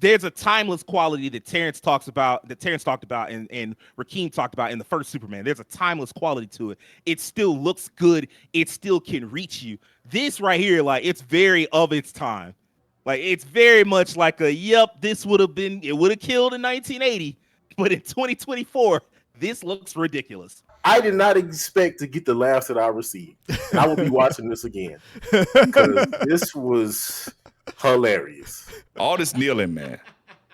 there's a timeless quality that Terrence talked about, and Rakeem talked about in the first Superman. There's a timeless quality to it. It still looks good. It still can reach you. This right here, like, it's very of its time. Like, it's very much like this would have killed in 1980, but in 2024, this looks ridiculous. I did not expect to get the laughs that I received. And I will be watching this again because this was hilarious. All this kneeling, man.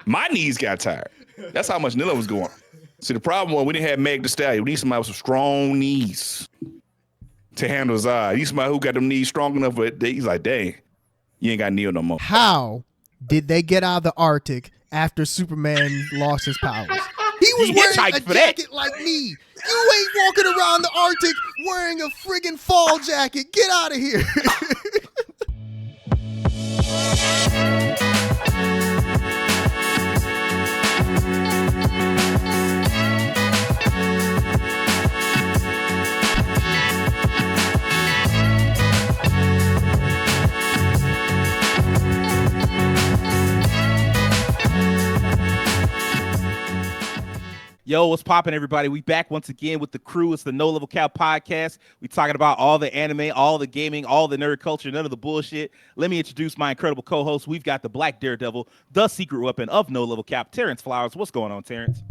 My knees got tired. That's how much kneeling was going on. See, the problem was we didn't have Meg Thee Stallion. We need somebody with some strong knees to handle his eye. He's somebody who got them knees strong enough, but he's like, dang, you ain't got kneel no more. How did they get out of the Arctic after Superman lost his powers? He was wearing a jacket like me. You ain't walking around the Arctic wearing a friggin' fall jacket. Get out of here. Yo, what's poppin', everybody? We back once again with the crew. It's the No Level Cap podcast. We talking about all the anime, all the gaming, all the nerd culture, none of the bullshit. Let me introduce my incredible co-host. We've got the Black Daredevil, the secret weapon of No Level Cap, Terrence Flowers. What's going on, Terrence?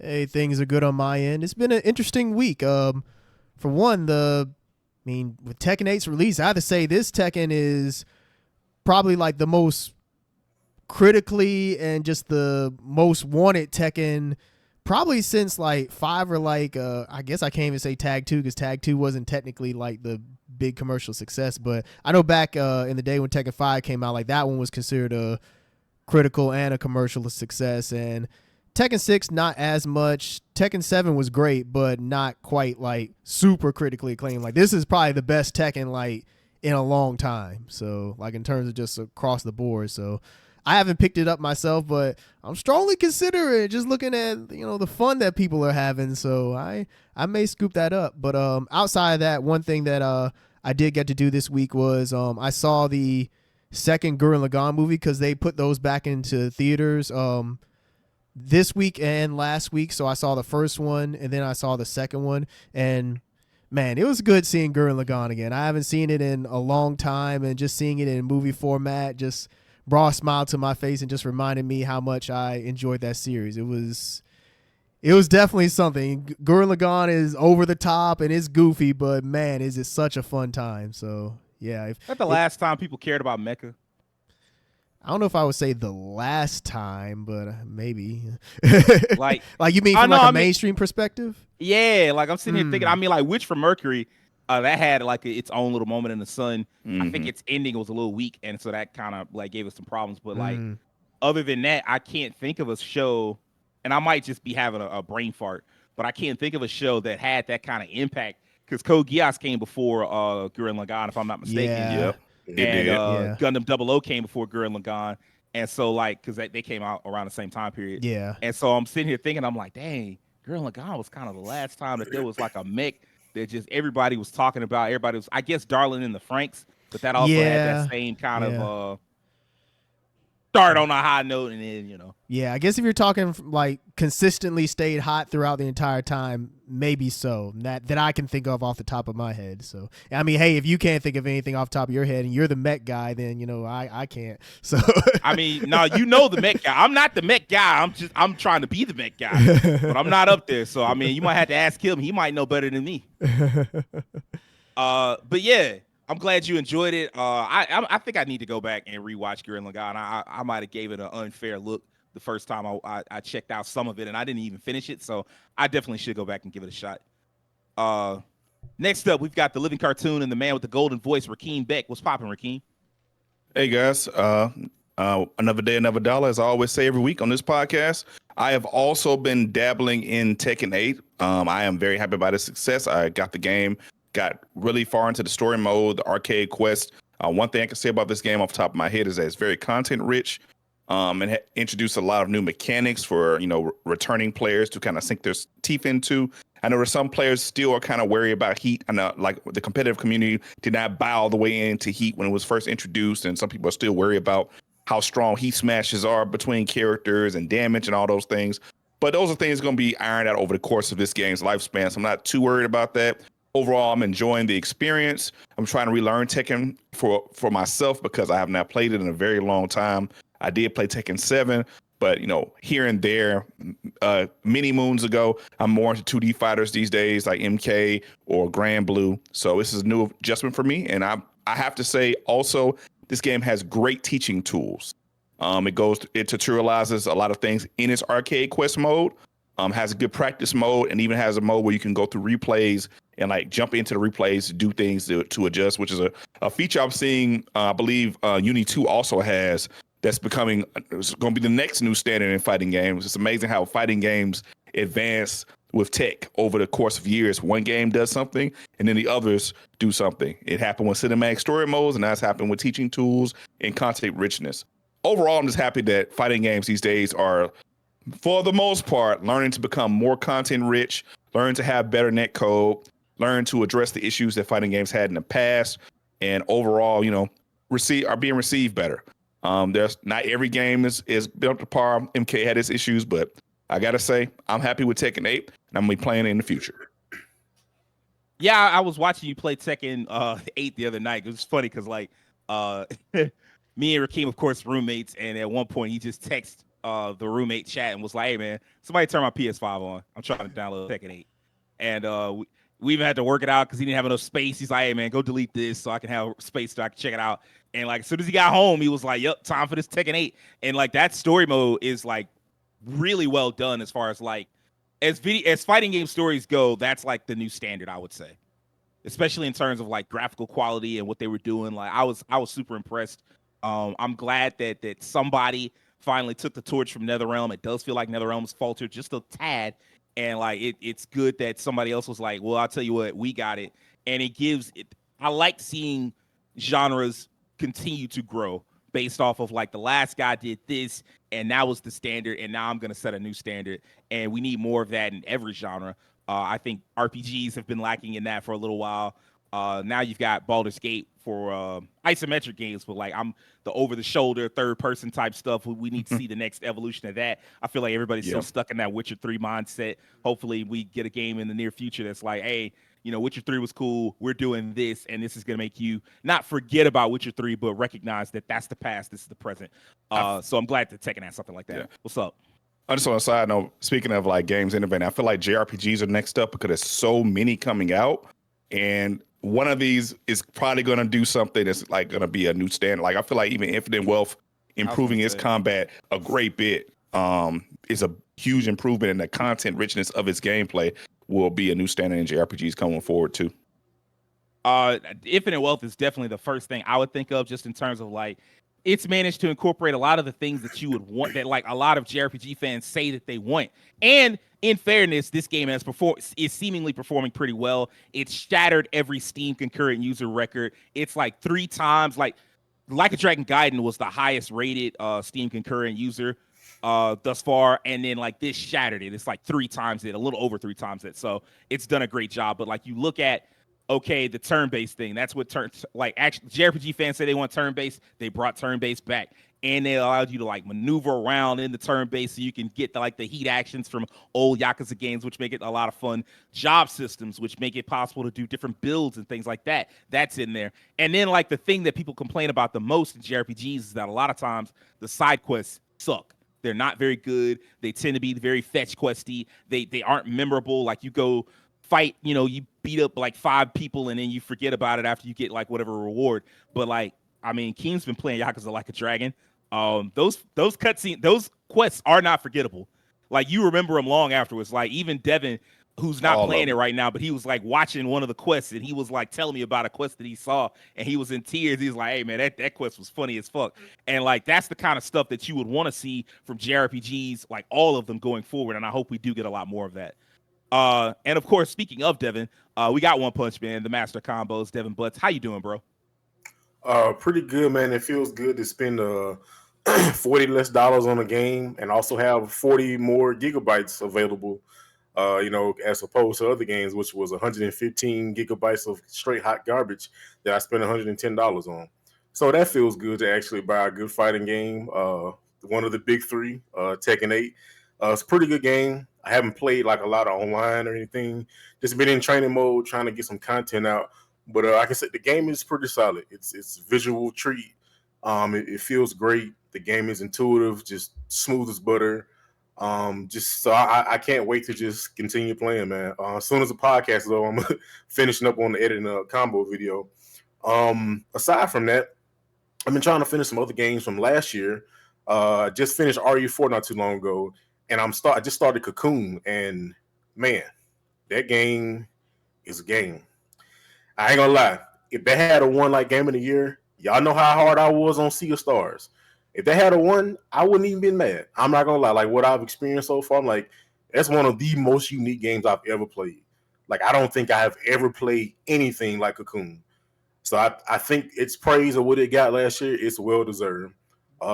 Hey, things are good on my end. It's been an interesting week. For one, with Tekken 8's release, I have to say this Tekken is probably like the most critically and just the most wanted Tekken probably since like 5 or like I guess I can't even say Tag 2 because Tag 2 wasn't technically like the big commercial success, but I know back in the day when Tekken 5 came out, like that one was considered a critical and a commercial success. And Tekken 6 not as much. Tekken 7 was great, but not quite like super critically acclaimed. Like this is probably the best Tekken like in a long time. So like in terms of just across the board. So I haven't picked it up myself, but I'm strongly considering just looking at, the fun that people are having. So I may scoop that up. But outside of that, one thing that I did get to do this week was I saw the second Gurren Lagann movie because they put those back into theaters this week and last week. So I saw the first one and then I saw the second one. And man, it was good seeing Gurren Lagann again. I haven't seen it in a long time, and just seeing it in movie format just brought a smile to my face and just reminded me how much I enjoyed that series. It was definitely something. Gurren Lagann is over the top and it's goofy, but man, is it such a fun time. So yeah. Is that the last time people cared about Mecha? I don't know if I would say the last time, but maybe. like you mean from a mainstream perspective? Yeah, like I'm sitting here thinking, like Witch from Mercury, that had like its own little moment in the sun. Mm-hmm. I think its ending was a little weak, and so that kind of like gave us some problems. But like, other than that, I can't think of a show, and I might just be having a brain fart, but I can't think of a show that had that kind of impact. Because Code Geass came before Gurren Lagann, if I'm not mistaken. Yeah. And Gundam 00 came before Gurren Lagann, and so like, because they came out around the same time period. Yeah. And so I'm sitting here thinking, I'm like, dang, Gurren Lagann was kind of the last time that there was like a mech that just everybody was talking about. Everybody was, I guess, Darling in the Franxx, but that also had that same kind of start on a high note, and then Yeah, I guess if you're talking like consistently stayed hot throughout the entire time, maybe so. That I can think of off the top of my head. So I mean, hey, if you can't think of anything off the top of your head and you're the mech guy, then I can't. So I mean, no, the mech guy. I'm not the mech guy. I'm trying to be the mech guy, but I'm not up there. So I mean, you might have to ask him. He might know better than me. But yeah. I'm glad you enjoyed it. I think I need to go back and rewatch Gurren Lagann. I might have gave it an unfair look the first time I checked out some of it, and I didn't even finish it. So I definitely should go back and give it a shot. Next up, we've got the living cartoon and the man with the golden voice, Rakeem Beck. What's poppin', Rakeem? Hey guys, another day, another dollar, as I always say every week on this podcast. I have also been dabbling in Tekken 8. I am very happy about its success. I got the game. Got really far into the story mode, the arcade quest. One thing I can say about this game off the top of my head is that it's very content rich, and introduced a lot of new mechanics for returning players to kind of sink their teeth into. I know there's some players still are kind of wary about Heat. I know like the competitive community did not bow the way into Heat when it was first introduced, and some people are still worried about how strong heat smashes are between characters and damage and all those things. But those are things going to be ironed out over the course of this game's lifespan. So I'm not too worried about that. Overall, I'm enjoying the experience. I'm trying to relearn Tekken for myself because I have not played it in a very long time. I did play Tekken 7, but here and there, many moons ago, I'm more into 2D fighters these days, like MK or Grand Blue. So this is a new adjustment for me. And I have to say also, this game has great teaching tools. It tutorializes a lot of things in its arcade quest mode, has a good practice mode, and even has a mode where you can go through replays and like jump into the replays to do things to adjust, which is a feature I'm seeing. I believe Uni 2 also has. That's going to be the next new standard in fighting games. It's amazing how fighting games advance with tech over the course of years. One game does something, and then the others do something. It happened with cinematic story modes, and that's happened with teaching tools and content richness. Overall, I'm just happy that fighting games these days are, for the most part, learning to become more content rich, learn to have better net code, learn to address the issues that fighting games had in the past, and overall, are being received better. There's not every game is built to par. MK had its issues, but I gotta say, I'm happy with Tekken 8, and I'm gonna be playing it in the future. Yeah, I was watching you play Tekken 8 the other night. It was funny because me and Rakeem, of course, roommates, and at one point he just texted the roommate chat and was like, "Hey man, somebody turn my PS5 on. I'm trying to download Tekken 8." And we even had to work it out because he didn't have enough space. He's like, "Hey man, go delete this so I can have space so I can check it out." And like as soon as he got home, he was like, "Yep, time for this Tekken 8." And like that story mode is like really well done as far as like as fighting game stories go. That's like the new standard, I would say, especially in terms of like graphical quality and what they were doing. Like I was super impressed. I'm glad that somebody finally took the torch from NetherRealm. It does feel like NetherRealm's faltered just a tad. And like it's good that somebody else was like, well, I'll tell you what, we got it. And it gives it. I like seeing genres continue to grow based off of like the last guy did this, and that was the standard, and now I'm gonna set a new standard. And we need more of that in every genre. I think RPGs have been lacking in that for a little while. Now you've got Baldur's Gate for isometric games, but like I'm the over-the-shoulder third-person type stuff. We need to see the next evolution of that. I feel like everybody's still stuck in that Witcher 3 mindset. Hopefully, we get a game in the near future that's like, hey, Witcher 3 was cool. We're doing this, and this is gonna make you not forget about Witcher 3, but recognize that that's the past. This is the present. So I'm glad that Tekken has something like that. Yeah. What's up? I just on a side note, speaking of like games innovating, I feel like JRPGs are next up because there's so many coming out, and one of these is probably going to do something that's like going to be a new standard. Like I feel like even Infinite Wealth improving its combat a great bit is a huge improvement, in the content richness of its gameplay will be a new standard in JRPGs coming forward too. Infinite Wealth is definitely the first thing I would think of, just in terms of like it's managed to incorporate a lot of the things that you would want, that like a lot of JRPG fans say that they want. And in fairness, this game is seemingly performing pretty well. It's shattered every Steam concurrent user record. It's like 3 times, like a Dragon Gaiden was the highest rated Steam concurrent user thus far, and then like this shattered it. It's like 3 times it, a little over 3 times it. So it's done a great job. But like you look at, okay, the turn-based thing, that's what actually JRPG fans say they want turn-based. They brought turn-based back, and they allowed you to like maneuver around in the turn-based so you can get the heat actions from old Yakuza games, which make it a lot of fun. Job systems, which make it possible to do different builds and things like that. That's in there. And then like the thing that people complain about the most in JRPGs is that a lot of times the side quests suck. They're not very good. They tend to be very fetch questy. They aren't memorable. Like you go fight, you beat up like 5 people and then you forget about it after you get like whatever reward. But like, I mean, Keem's been playing Yakuza Like a Dragon. Those cutscenes, those quests are not forgettable. Like you remember them long afterwards. Like even Devin, who's not playing it right now, but he was like watching one of the quests and he was like telling me about a quest that he saw and he was in tears. He was like, hey man, that quest was funny as fuck. And like, that's the kind of stuff that you would want to see from JRPGs, like all of them going forward. And I hope we do get a lot more of that. And of course, speaking of Devin, we got One Punch Man, the master combos, Devin Butts. How you doing, bro? Pretty good, man. It feels good to spend $40 less on a game and also have 40 more gigabytes available. As opposed to other games, which was 115 gigabytes of straight hot garbage that I spent $110 on. So that feels good to actually buy a good fighting game. One of the big three, Tekken 8. It's a pretty good game. I haven't played like a lot of online or anything. Just been in training mode, trying to get some content out. But like I said, the game is pretty solid. It's visual treat. It feels great. The game is intuitive, just smooth as butter. Just so I can't wait to just continue playing, man. As soon as the podcast is over, I'm finishing up on the editing a combo video. Aside from that, I've been trying to finish some other games from last year. Just finished RE4 not too long ago, and I just started Cocoon, and man, that game is a game. I ain't gonna lie. If they had a one like game of the year, y'all know how hard I was on Sea of Stars. If they had a one, I wouldn't even been mad. I'm not gonna lie. Like what I've experienced so far, I'm like, that's one of the most unique games I've ever played. Like I don't think I have ever played anything like Cocoon. So I think its praise of what it got last year, it's well deserved.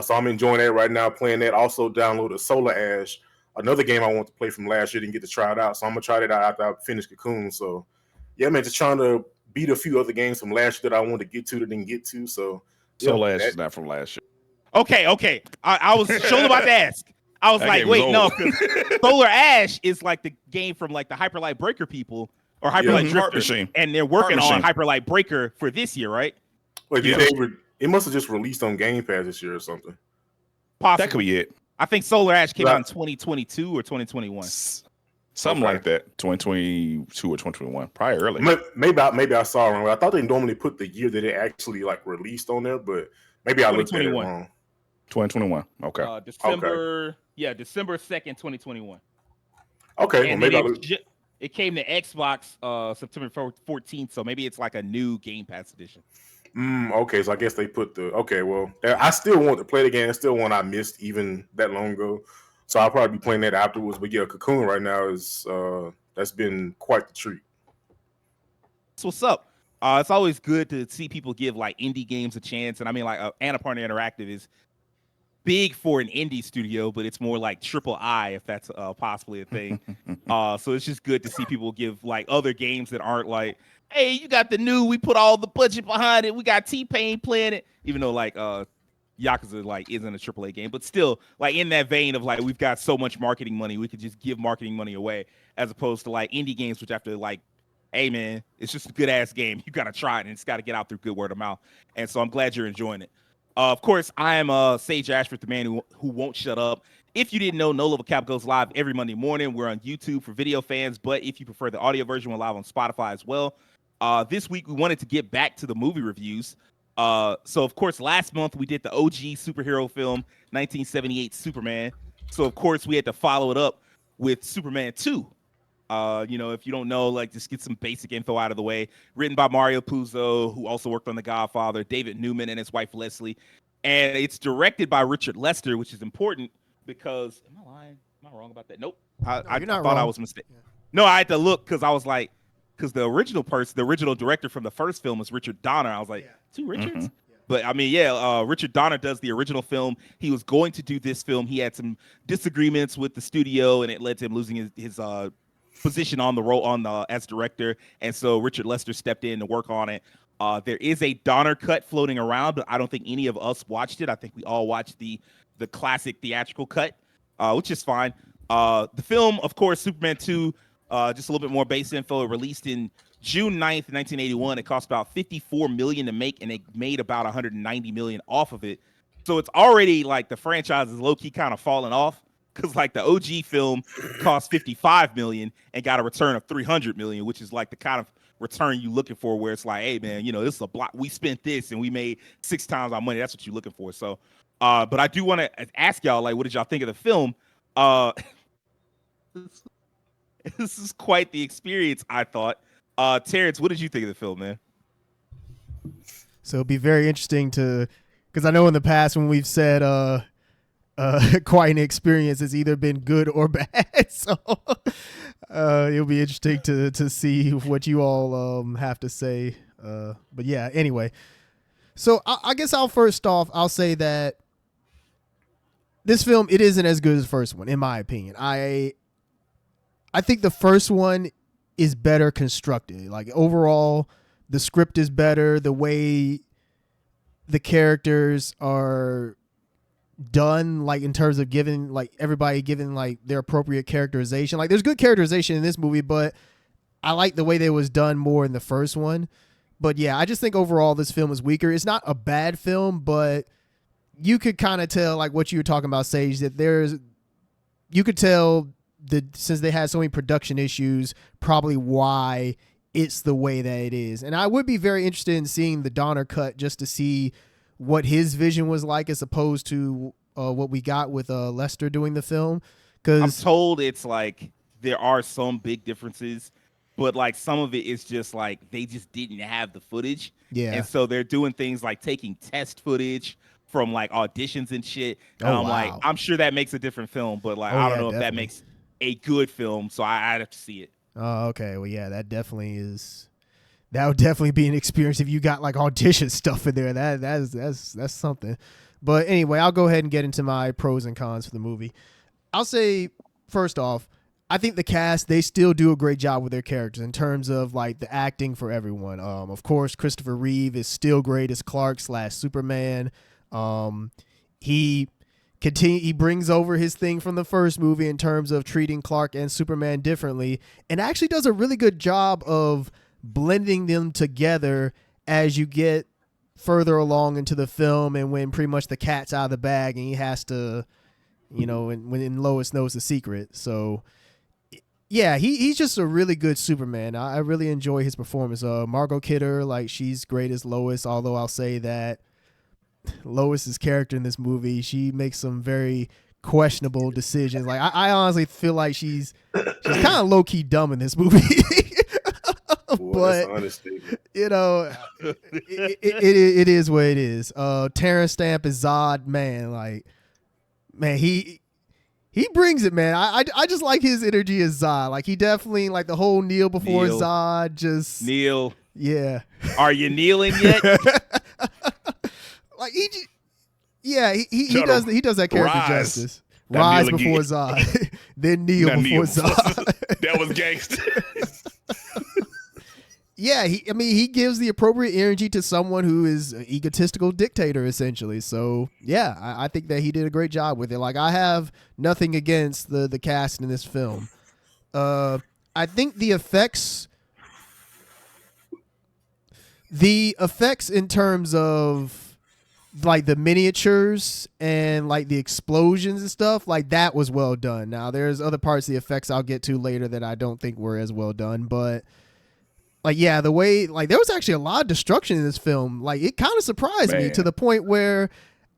So I'm enjoying that right now, playing that. Also downloaded Solar Ash, another game I want to play from last year, didn't get to try it out. So I'm gonna try that out after I finish Cocoon. So yeah, man, just trying to beat a few other games from last year that I wanted to get to that didn't get to. So Soul Ash is not from last year. Okay. I was Shola about to ask. I was That like, game was wait, no, old. 'cause Solar Ash is like the game from like the Hyperlight Breaker people or Hyperlight Mhm. Heart Drifter, Machine. and they're working Heart on Machine. Hyperlight Breaker for this year, right? Wait, Yeah. it must have just released on Game Pass this year or something. Possibly. That could be it. I think Solar Ash came Right. out in 2022 or 2021. Something Okay. like that. 2022 or 2021. Probably early. Maybe I saw it wrong. I thought they normally put the year that it actually like released on there, but maybe I looked at it 2021. wrong. 2021. Okay. December 2nd, 2021. Okay, well And maybe then I looked. it came to Xbox September 14th, so maybe it's like a new Game Pass edition. Okay, so I guess they put the well. I still want to play the game. It's still one I missed even that long ago, so I'll probably be playing that afterwards. But yeah, Cocoon right now is that's been quite the treat. So what's up? It's always good to see people give like indie games a chance, and I mean like Annapurna Interactive is big for an indie studio, but it's more like triple I if that's possibly a thing. So it's just good to see people give like other games that aren't like, hey, you got the new, we put all the budget behind it, we got T-Pain playing it, even though like Yakuza like isn't a AAA game, but still like in that vein of like we've got so much marketing money, we could just give marketing money away, as opposed to like indie games which have to like, hey man, it's just a good ass game, you gotta try it and it's got to get out through good word of mouth. And so I'm glad you're enjoying it. Of course, I am Sage Ashford, the man who won't shut up. If you didn't know, No Level Cap goes live every Monday morning. We're on YouTube for video fans, but if you prefer the audio version, we're live on Spotify as well. This week, we wanted to get back to the movie reviews. So, of course, last month, we did the OG superhero film, 1978 Superman. So, of course, we had to follow it up with Superman 2. If you don't know, like, just get some basic info out of the way. Written by Mario Puzo, who also worked on The Godfather, David Newman and his wife Leslie. And it's directed by Richard Lester, which is important because, am I lying? Am I wrong about that? Nope. I you're not thought I wrong. was mistaken. No, I had to look because I was like, because the original director from the first film was Richard Donner. I was like, two Richards? But I mean, Richard Donner does the original film. He was going to do this film. He had some disagreements with the studio, and it led to him losing his position on the role as director. And so Richard Lester stepped in to work on it. There is a Donner cut floating around, but I don't think any of us watched it. I think we all watched the classic theatrical cut, which is fine. The film, of course, Superman 2, just a little bit more base info. It released in June 9th, 1981. It cost about $54 million to make, and they made about $190 million off of it. So it's already like the franchise is low-key kind of falling off, because like the OG film cost $55 million and got a return of $300 million, which is like the kind of return you looking for, where it's like, hey man, this is a block. We spent this and we made 6 times our money. That's what you're looking for. So, but I do want to ask y'all, like, what did y'all think of the film? This is quite the experience, I thought. Terrence, what did you think of the film, man? So it'll be very interesting because I know in the past when we've said quite an experience has either been good or bad. So it'll be interesting to see what you all have to say. But yeah, anyway. So I guess I'll say that this film, it isn't as good as the first one, in my opinion. I think the first one is better constructed. Like overall, the script is better. The way the characters are done, like in terms of giving like everybody given like their appropriate characterization. Like there's good characterization in this movie, but I like the way they was done more in the first one. But yeah, I just think overall this film is weaker. It's not a bad film, but you could kind of tell, like what you were talking about, Sage, that you could tell that since they had so many production issues, probably why it's the way that it is. And I would be very interested in seeing the Donner cut just to see what his vision was like as opposed to what we got with Lester doing the film. I'm Because told it's like there are some big differences, but like some of it is just like they just didn't have the footage. yeah, And so they're doing things like taking test footage from like auditions and shit. And Oh, I'm like, wow. I'm sure that makes a different film, but like Oh, I yeah, don't know if that definitely. makes a good film. So I'd have to see it. oh, okay, well, yeah, that would definitely be an experience if you got like audition stuff in there. That's something. But anyway, I'll go ahead and get into my pros and cons for the movie. I'll say first off, I think the cast, they still do a great job with their characters in terms of like the acting for everyone. Of course, Christopher Reeve is still great as Clark/Superman. He brings over his thing from the first movie in terms of treating Clark and Superman differently, and actually does a really good job of blending them together as you get further along into the film, and when pretty much the cat's out of the bag and he has to, when Lois knows the secret. So yeah, he's just a really good Superman. I really enjoy his performance. Margot Kidder, like, she's great as Lois, although I'll say that Lois's character in this movie, she makes some very questionable decisions. Like I honestly feel like she's kind of low key dumb in this movie. Boy, But that's an understatement. it is what it is. Terrence Stamp is Zod, man. Like, man, he brings it, man. I just like his energy as Zod. Like, he definitely, like, the whole kneel before Kneel. Zod, just Neil, yeah. are you kneeling yet? Like he Shut does up. he does that character Rise. justice. Now Rise kneel before again. Zod, then kneel Not before kneel Zod. That was gangster. Yeah, he gives the appropriate energy to someone who is an egotistical dictator, essentially. So yeah, I think that he did a great job with it. Like, I have nothing against the cast in this film. I think the effects in terms of like the miniatures and like the explosions and stuff, like, that was well done. Now there's other parts of the effects I'll get to later that I don't think were as well done, but like, yeah, the way, like, there was actually a lot of destruction in this film. Like, it kind of surprised me Man. to the point where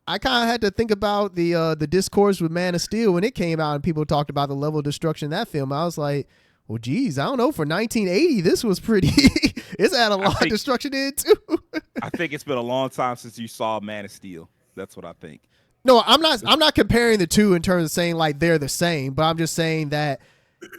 I kind of had to think about the discourse with Man of Steel when it came out and people talked about the level of destruction in that film. I was like, well, geez, I don't know. For 1980, this was pretty. It's had a lot of think- destruction in it too. I think it's been a long time since you saw Man of Steel. That's what I think. No, I'm not comparing the two in terms of saying like they're the same, but I'm just saying that,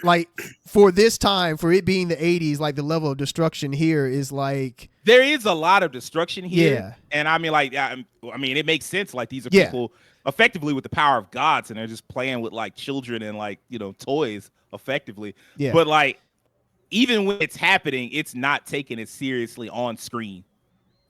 like, for this time, for it being the 80s, like, the level of destruction here is like, There is a lot of destruction here. Yeah. And I mean, like, I mean, it makes sense. Like, these are Yeah. people effectively with the power of gods, and they're just playing with like children and like, toys effectively. Yeah. But like, even when it's happening, it's not taking it seriously on screen.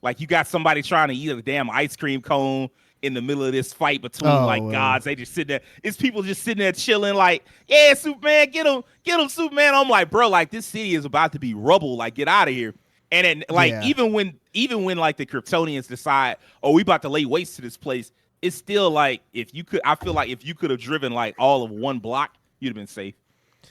Like, you got somebody trying to eat a damn ice cream cone in the middle of this fight between well. gods. They just sit there. It's people just sitting there chilling, like, yeah, Superman, get him, Superman. I'm like, bro, like, this city is about to be rubble. Like, get out of here. And then, like, Yeah. even when like the Kryptonians decide, oh, we about to lay waste to this place, it's still like, I feel like if you could have driven like all of one block, you'd have been safe.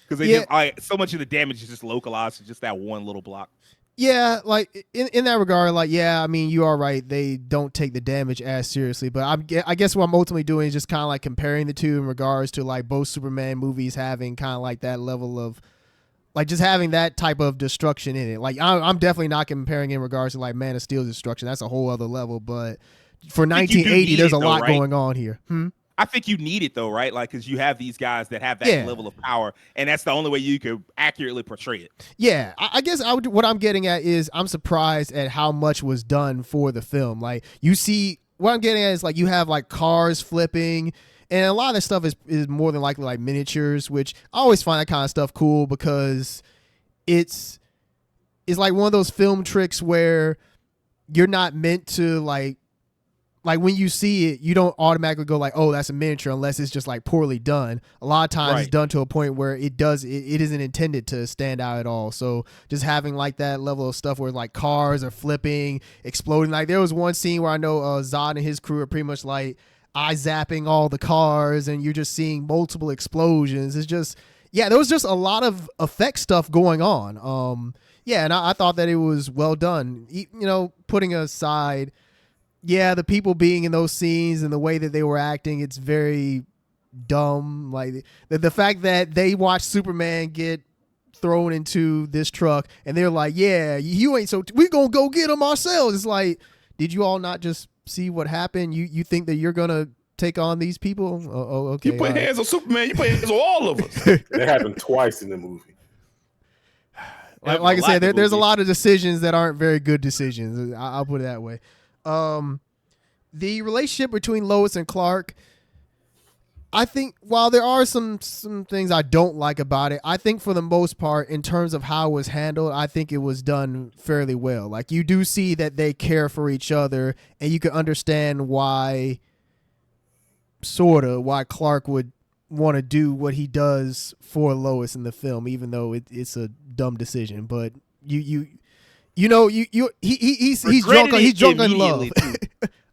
Because they Yeah. just, like, so much of the damage is just localized to just that one little block. yeah, like, in that regard, like, yeah, I mean, you are right. They don't take the damage as seriously, but I guess what I'm ultimately doing is just kind of like comparing the two in regards to like both Superman movies having kind of like that level of, like, just having that type of destruction in it. Like, I'm definitely not comparing in regards to like Man of Steel's destruction. That's a whole other level. But for I think you do 1980, need there's it, a though, lot right? going on here. I think you need it though, right? Like, because you have these guys that have that Yeah. level of power, and that's the only way you could accurately portray it. Yeah, I guess what I'm getting at is I'm surprised at how much was done for the film. Like, you see, what I'm getting at is like you have like cars flipping, and a lot of that stuff is more than likely like miniatures, which I always find that kind of stuff cool because it's like one of those film tricks where you're not meant to like like when you see it, you don't automatically go like, oh, that's a miniature, unless it's just like poorly done. A lot of times it's done to a point where it isn't intended to stand out at all. So just having like that level of stuff where like cars are flipping, exploding. Like there was one scene where I know Zod and his crew are pretty much like eye zapping all the cars, and you're just seeing multiple explosions. It's just, yeah, there was just a lot of effect stuff going on. Yeah, and I thought that it was well done. You know, putting aside, yeah, the people being in those scenes and the way that they were acting, it's very dumb. Like the fact that they watched Superman get thrown into this truck and they're like, yeah, you ain't, so we gonna go get him ourselves. It's like, did you all not just see what happened? You think that you're gonna take on these people? Oh, okay. You put hands on Superman, you put hands on all of us. That happened twice in the movie. Like I said, there's a lot of decisions that aren't very good decisions. I'll put it that way. The relationship between Lois and Clark, I think while there are some things I don't like about it, I think for the most part, in terms of how it was handled, I think it was done fairly well. Like you do see that they care for each other, and you can understand why Clark would want to do what he does for Lois in the film, even though it's a dumb decision. But he's drunk on love.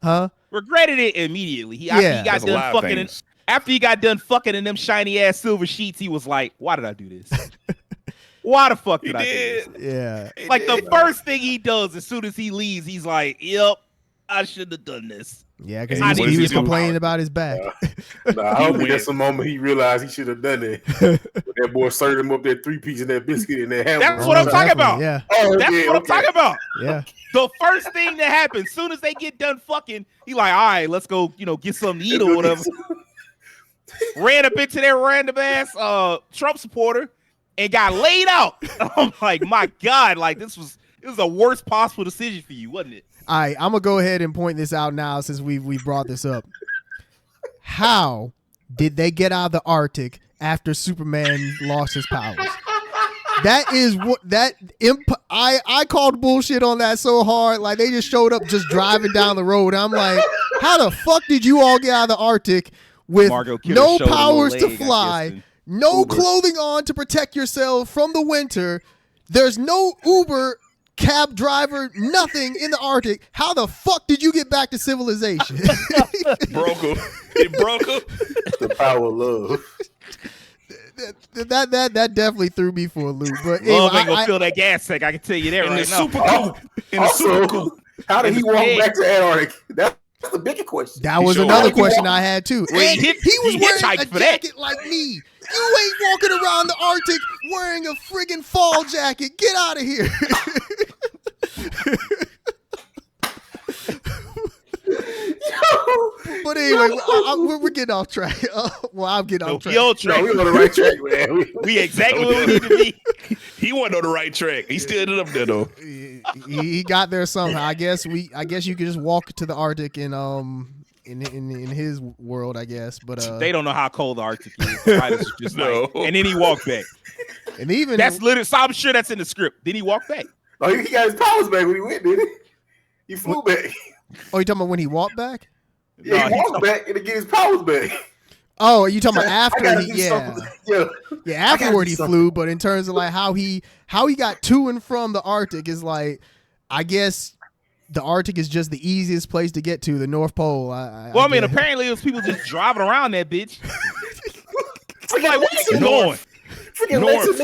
Huh? Regretted it immediately. After he got done fucking in them shiny ass silver sheets, he was like, "Why did I do this? Why the fuck did I do this?" Yeah. Like the first thing he does as soon as he leaves, he's like, "Yep, I shouldn't have done this." Yeah, because he was complaining about his back. I don't think that's the moment he realized he should have done it. That boy served him up that 3-piece and that biscuit and that hamburger. That's what I'm talking about. Yeah. I'm talking about. Yeah. The first thing that happens, soon as they get done fucking, he like, all right, let's go, get something to eat or whatever. Ran up into that random ass Trump supporter and got laid out. I'm like, my God, like it was the worst possible decision for you, wasn't it? All right, I'm gonna go ahead and point this out now since we brought this up. How did they get out of the Arctic after Superman lost his powers? That is what I called bullshit on that so hard. Like they just showed up just driving down the road. I'm like, how the fuck did you all get out of the Arctic with no powers to fly, no clothing on to protect yourself from the winter? There's no Uber cab driver, nothing in the Arctic. How the fuck did you get back to civilization? Broke him. It broke him. The power of love. That definitely threw me for a loop. But love ain't gonna fill that gas tank. I can tell you that right now. In the super cool. How did he walk back to Antarctic? That's the bigger question. That was another question I had too. Well, he was wearing a jacket like me. You ain't walking around the Arctic wearing a friggin' fall jacket. Get out of here. But anyway, we're getting off track. I'm getting off track. No, we're on the right track, man. We exactly where we need to be. He wasn't on the right track. He still ended up there though. He got there somehow. I guess you could just walk to the Arctic and in his world, I guess. But they don't know how cold the Arctic is. Right? Just like, and then he walked back. And even that's literally. So I'm sure that's in the script. Then he walked back. Oh, he got his powers back when he went, didn't he? He flew back. Oh, you talking about when he walked back? Yeah, he walked back and to get his powers back. Oh, you talking about after he? Yeah. Afterward he flew, but in terms of like how he got to and from the Arctic is like, I guess the Arctic is just the easiest place to get to, the North Pole. I mean, apparently it was people just driving around that bitch. Like, where you going? Freaking Lexus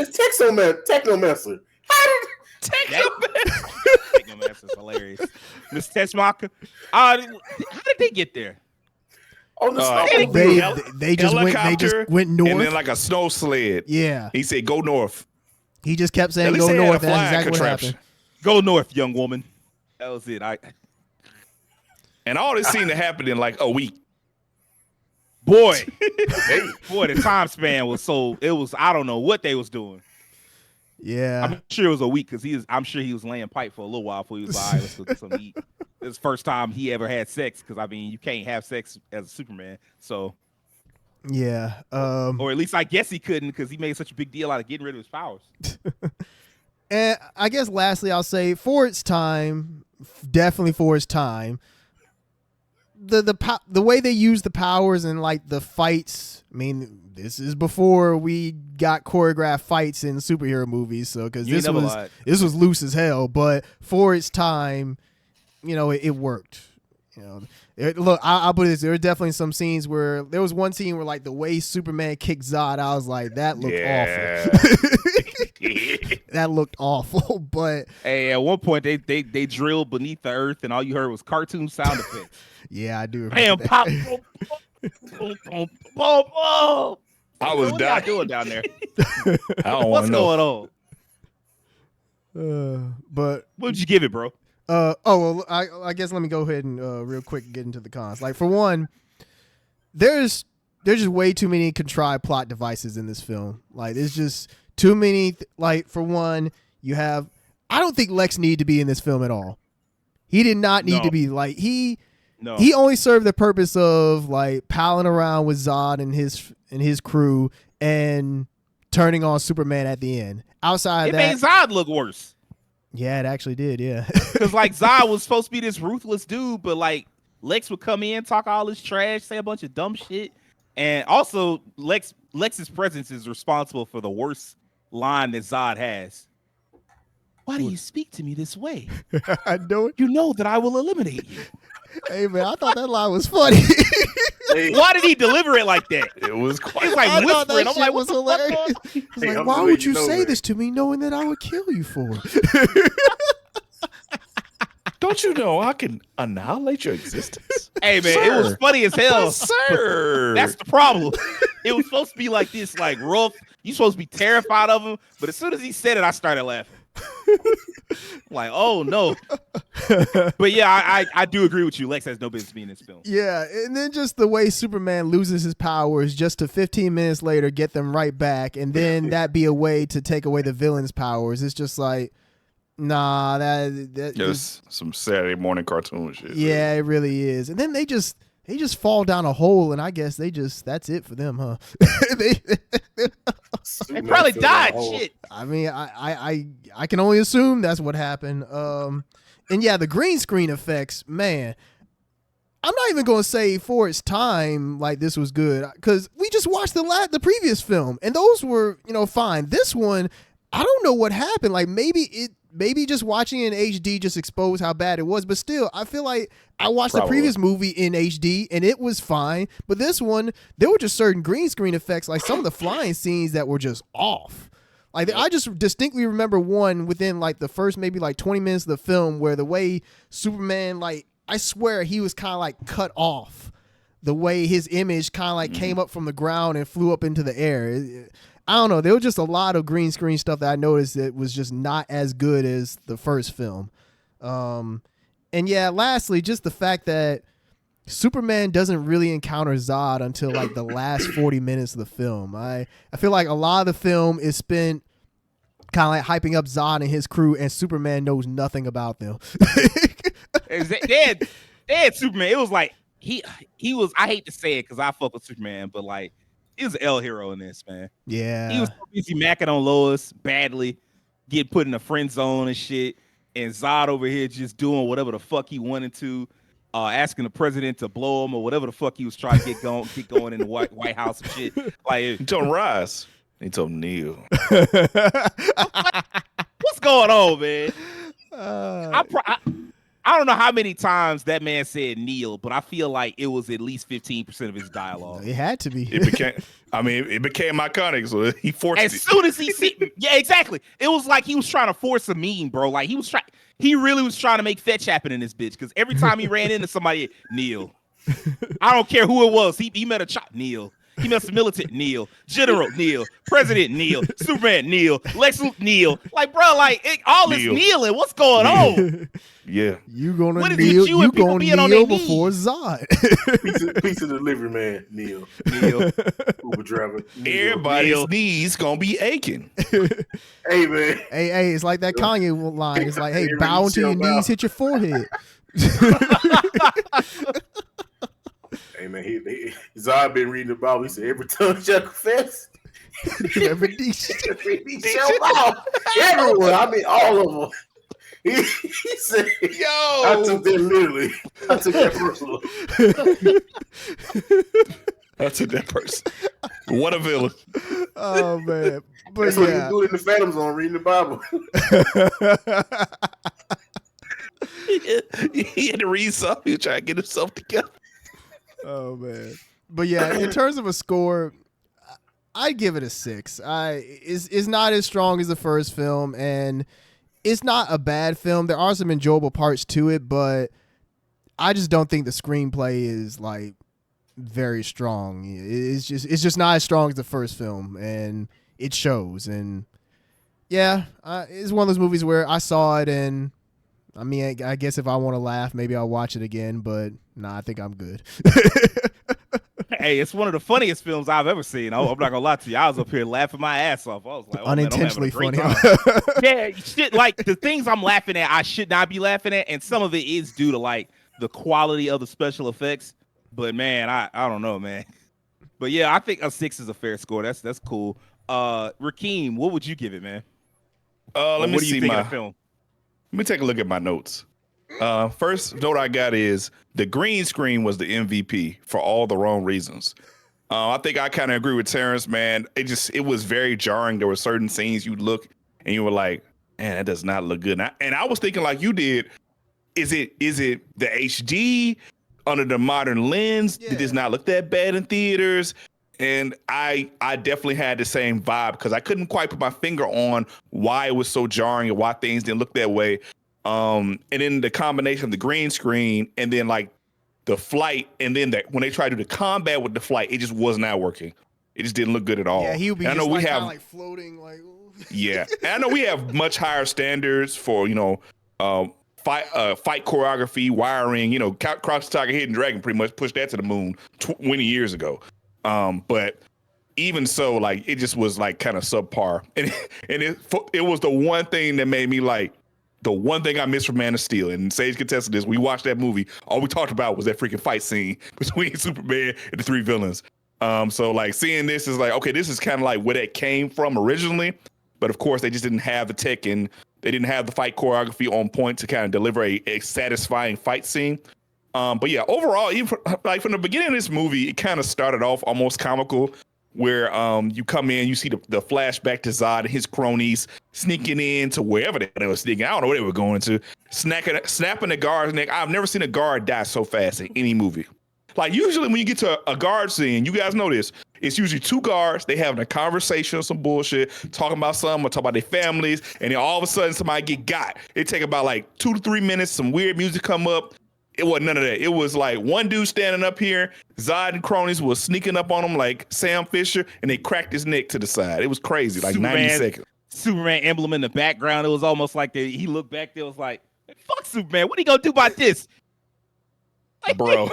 Technomancer. How did Technomancer's hilarious. Miss Teschmacher. How did they get there? On the snow. They just went north. And then like a snow sled. Yeah. He said, go north. He just kept saying go north. That's exactly what happened. Go north, young woman. That was it. And all this seemed to happen in like a week. Boy, the time span was I don't know what they was doing. Yeah. I'm sure it was a week because I'm sure he was laying pipe for a little while before he was by. Let's go get something to eat. This is the first time he ever had sex because, I mean, you can't have sex as a Superman. So, yeah. Or at least I guess he couldn't because he made such a big deal out of getting rid of his powers. And I guess lastly, I'll say definitely for its time, the way they use the powers and like the fights. I mean, this is before we got choreographed fights in superhero movies, so because this was loose as hell, but for its time, it worked. Look, I'll put it this: there were definitely some scenes where there was one scene where like the way Superman kicked Zod, I was like, that looked awful. That looked awful. But hey, at one point they drilled beneath the earth, and all you heard was cartoon sound effects. Yeah, I do. Bam, pop, boom, boom, boom, boom, boom. I was what y'all doing down there? I don't want What's to know. going on? But What would you give it, bro? well, I guess let me go ahead and real quick get into the cons. Like, for one, there's just way too many contrived plot devices in this film. Like, there's just too many. Like, for one, I don't think Lex needed to be in this film at all. He did not need to be. Like, he only served the purpose of like palling around with Zod and his crew and turning on Superman at the end. Outside it that, made Zod look worse. Yeah, it actually did. Yeah, because like Zod was supposed to be this ruthless dude, but like Lex would come in, talk all this trash, say a bunch of dumb shit, and also Lex's presence is responsible for the worst line that Zod has. Why do you speak to me this way? I know it. You know that I will eliminate you. Hey man, I thought that line was funny. Why did he deliver it like that? It was quite. He's like whispering. I'm like, was hilarious. Like, why would you say this to me, knowing that I would kill you for it? Don't you know I can annihilate your existence? Hey man, it was funny as hell, sir. That's the problem. It was supposed to be like this, like rough. You supposed to be terrified of him, but as soon as he said it, I started laughing. Like, oh no. But yeah, I do agree with you. Lex has no business being in this film. Yeah, and then just the way Superman loses his powers just to 15 minutes later get them right back, and then that be a way to take away the villain's powers. It's just like, nah, that just some Saturday morning cartoon shit. Yeah, it really is. And then they just fall down a hole, and I guess that's it for them, huh? They probably died. Shit. I mean, I can only assume that's what happened. And yeah, the green screen effects, man. I'm not even gonna say for its time like this was good, because we just watched the previous film, and those were fine. This one, I don't know what happened. Like maybe just watching it in HD just exposed how bad it was, but still, I feel like I watched the previous movie in HD and it was fine. But this one, there were just certain green screen effects, like some of the flying scenes that were just off. Like I just distinctly remember one within like the first maybe like 20 minutes of the film where the way Superman, like I swear he was kind of like cut off. The way his image kind of like came up from the ground and flew up into the air. I don't know. There was just a lot of green screen stuff that I noticed that was just not as good as the first film. And yeah, lastly, just the fact that Superman doesn't really encounter Zod until like the last 40 minutes of the film. I feel like a lot of the film is spent kind of like hyping up Zod and his crew, and Superman knows nothing about them. They had Superman. It was like he was. I hate to say it because I fuck with Superman, but like he was an L hero in this, man. Yeah, he was so busy macking on Lois badly, getting put in a friend zone and shit, and Zod over here just doing whatever the fuck he wanted to, asking the president to blow him or whatever the fuck he was trying to get going in the White House and shit. Like he told him rise. He told him kneel. What's going on, man? I don't know how many times that man said kneel, but I feel like it was at least 15% of his dialogue. It had to be. It became iconic, so he forced it. As soon as he see, yeah, exactly. It was like he was trying to force a meme, bro. Like he really was trying to make fetch happen in this bitch, because every time he ran into somebody, kneel. I don't care who it was. He met a chop, kneel. He met some militant, kneel. General, kneel. President, kneel. Superman, kneel. Lex Luthor, kneel. Like, bro, like all this kneeling. What's going on? Yeah, you gonna kneel? You gonna kneel before Zod? Pizza delivery man, kneel. Uber driver, kneel. Everybody's knees gonna be aching. Hey man, hey, it's like that Kanye line. It's like, hey, bow until your knees hit your forehead. Hey man, Zod been reading the Bible. He said, "Every tongue shall confess, every knee shall bow." Everyone, I mean all of them. He said, I Yo, took that literally. I took that personal. I took that person. What a villain. Oh man, but That's what he yeah. was doing in the Phantom Zone, reading the Bible. He had to read something. He was trying to get himself together. Oh man, but yeah, in terms of a score, I'd give it a 6. It's not as strong as the first film, and it's not a bad film. There are some enjoyable parts to it, but I just don't think the screenplay is like very strong. It's just not as strong as the first film, and it shows. And yeah, it's one of those movies where I saw it, and I mean, I guess if I want to laugh, maybe I'll watch it again. But nah, I think I'm good. Hey, it's one of the funniest films I've ever seen. I'm not gonna lie to you. I was up here laughing my ass off. I was like, oh, Unintentionally man, I'm funny. having a great time. Yeah, shit. Like the things I'm laughing at, I should not be laughing at, and some of it is due to like the quality of the special effects. But man, I don't know, man. But yeah, I think a 6 is a fair score. That's cool. Rakeem, what would you give it, man? Let me what do you see think my of the film? Let me take a look at my notes. First note I got is the green screen was the MVP for all the wrong reasons. I think I kind of agree with Terrence, man. It was very jarring. There were certain scenes you'd look and you were like, man, that does not look good. And I was thinking like you did, is it the HD under the modern lens? Yeah. Did this not look that bad in theaters? And I definitely had the same vibe because I couldn't quite put my finger on why it was so jarring and why things didn't look that way. And then the combination of the green screen and then like the flight, and then when they tried to do the combat with the flight, it just was not working. It just didn't look good at all. Yeah, he would be And I just know like, we have kinda like floating like. yeah, and I know we have much higher standards for fight choreography, wiring. Crouch Tiger, Hidden Dragon pretty much pushed that to the moon 20 years ago. But even so, like it just was like kind of subpar, and it was the one thing that made me like the one thing I missed from Man of Steel. And Sage can test this. We watched that movie. All we talked about was that freaking fight scene between Superman and the three villains. So like seeing this is like, okay, this is kind of like where that came from originally, but of course they just didn't have the tech and they didn't have the fight choreography on point to kind of deliver a satisfying fight scene. But yeah, overall, even from the beginning of this movie, it kind of started off almost comical, where you come in, you see the flashback to Zod and his cronies sneaking in to wherever they were sneaking. I don't know where they were going to, snapping the guard's neck. I've never seen a guard die so fast in any movie. Like usually when you get to a guard scene, you guys know this, it's usually two guards, they having a conversation or some bullshit, talking about something or talking about their families, and then all of a sudden somebody get got. It take about like 2 to 3 minutes, some weird music come up. It wasn't none of that. It was like one dude standing up here, Zod and cronies was sneaking up on him like Sam Fisher, and they cracked his neck to the side. It was crazy, like Superman, 90 seconds. Superman emblem in the background. It was almost like he looked back there, was like, fuck Superman, what are you gonna do about this? Bro.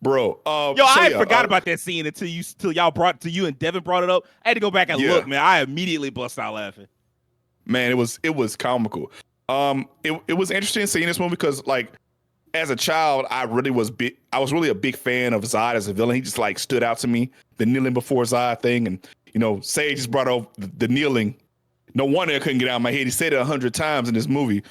Yo, I forgot about that scene until you and Devin brought it up. I had to go back and look, man. I immediately bust out laughing. Man, it was comical. It was interesting seeing this one because like as a child, I was really a big fan of Zod as a villain. He just like stood out to me, the kneeling before Zod thing, and Sage just brought up the kneeling. No wonder I couldn't get out of my head. He said it 100 times in this movie.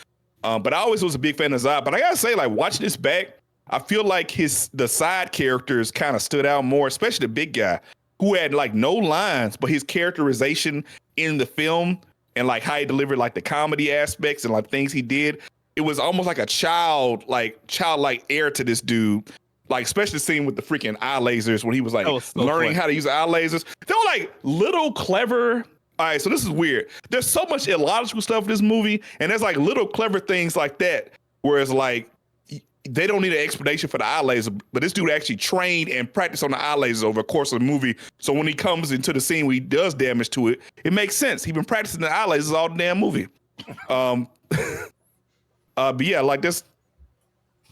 But I always was a big fan of Zod. But I gotta say, like watching this back, I feel like the side characters kind of stood out more, especially the big guy who had like no lines, but his characterization in the film and like how he delivered like the comedy aspects and like things he did. It was almost like a childlike air to this dude. Like, especially the scene with the freaking eye lasers when he was like learning how to use eye lasers. They were like little clever. All right, so this is weird. There's so much illogical stuff in this movie, and there's like little clever things like that, whereas like they don't need an explanation for the eye laser, but this dude actually trained and practiced on the eye lasers over the course of the movie. So when he comes into the scene where he does damage to it, it makes sense. He's been practicing the eye lasers all the damn movie. But yeah, like this,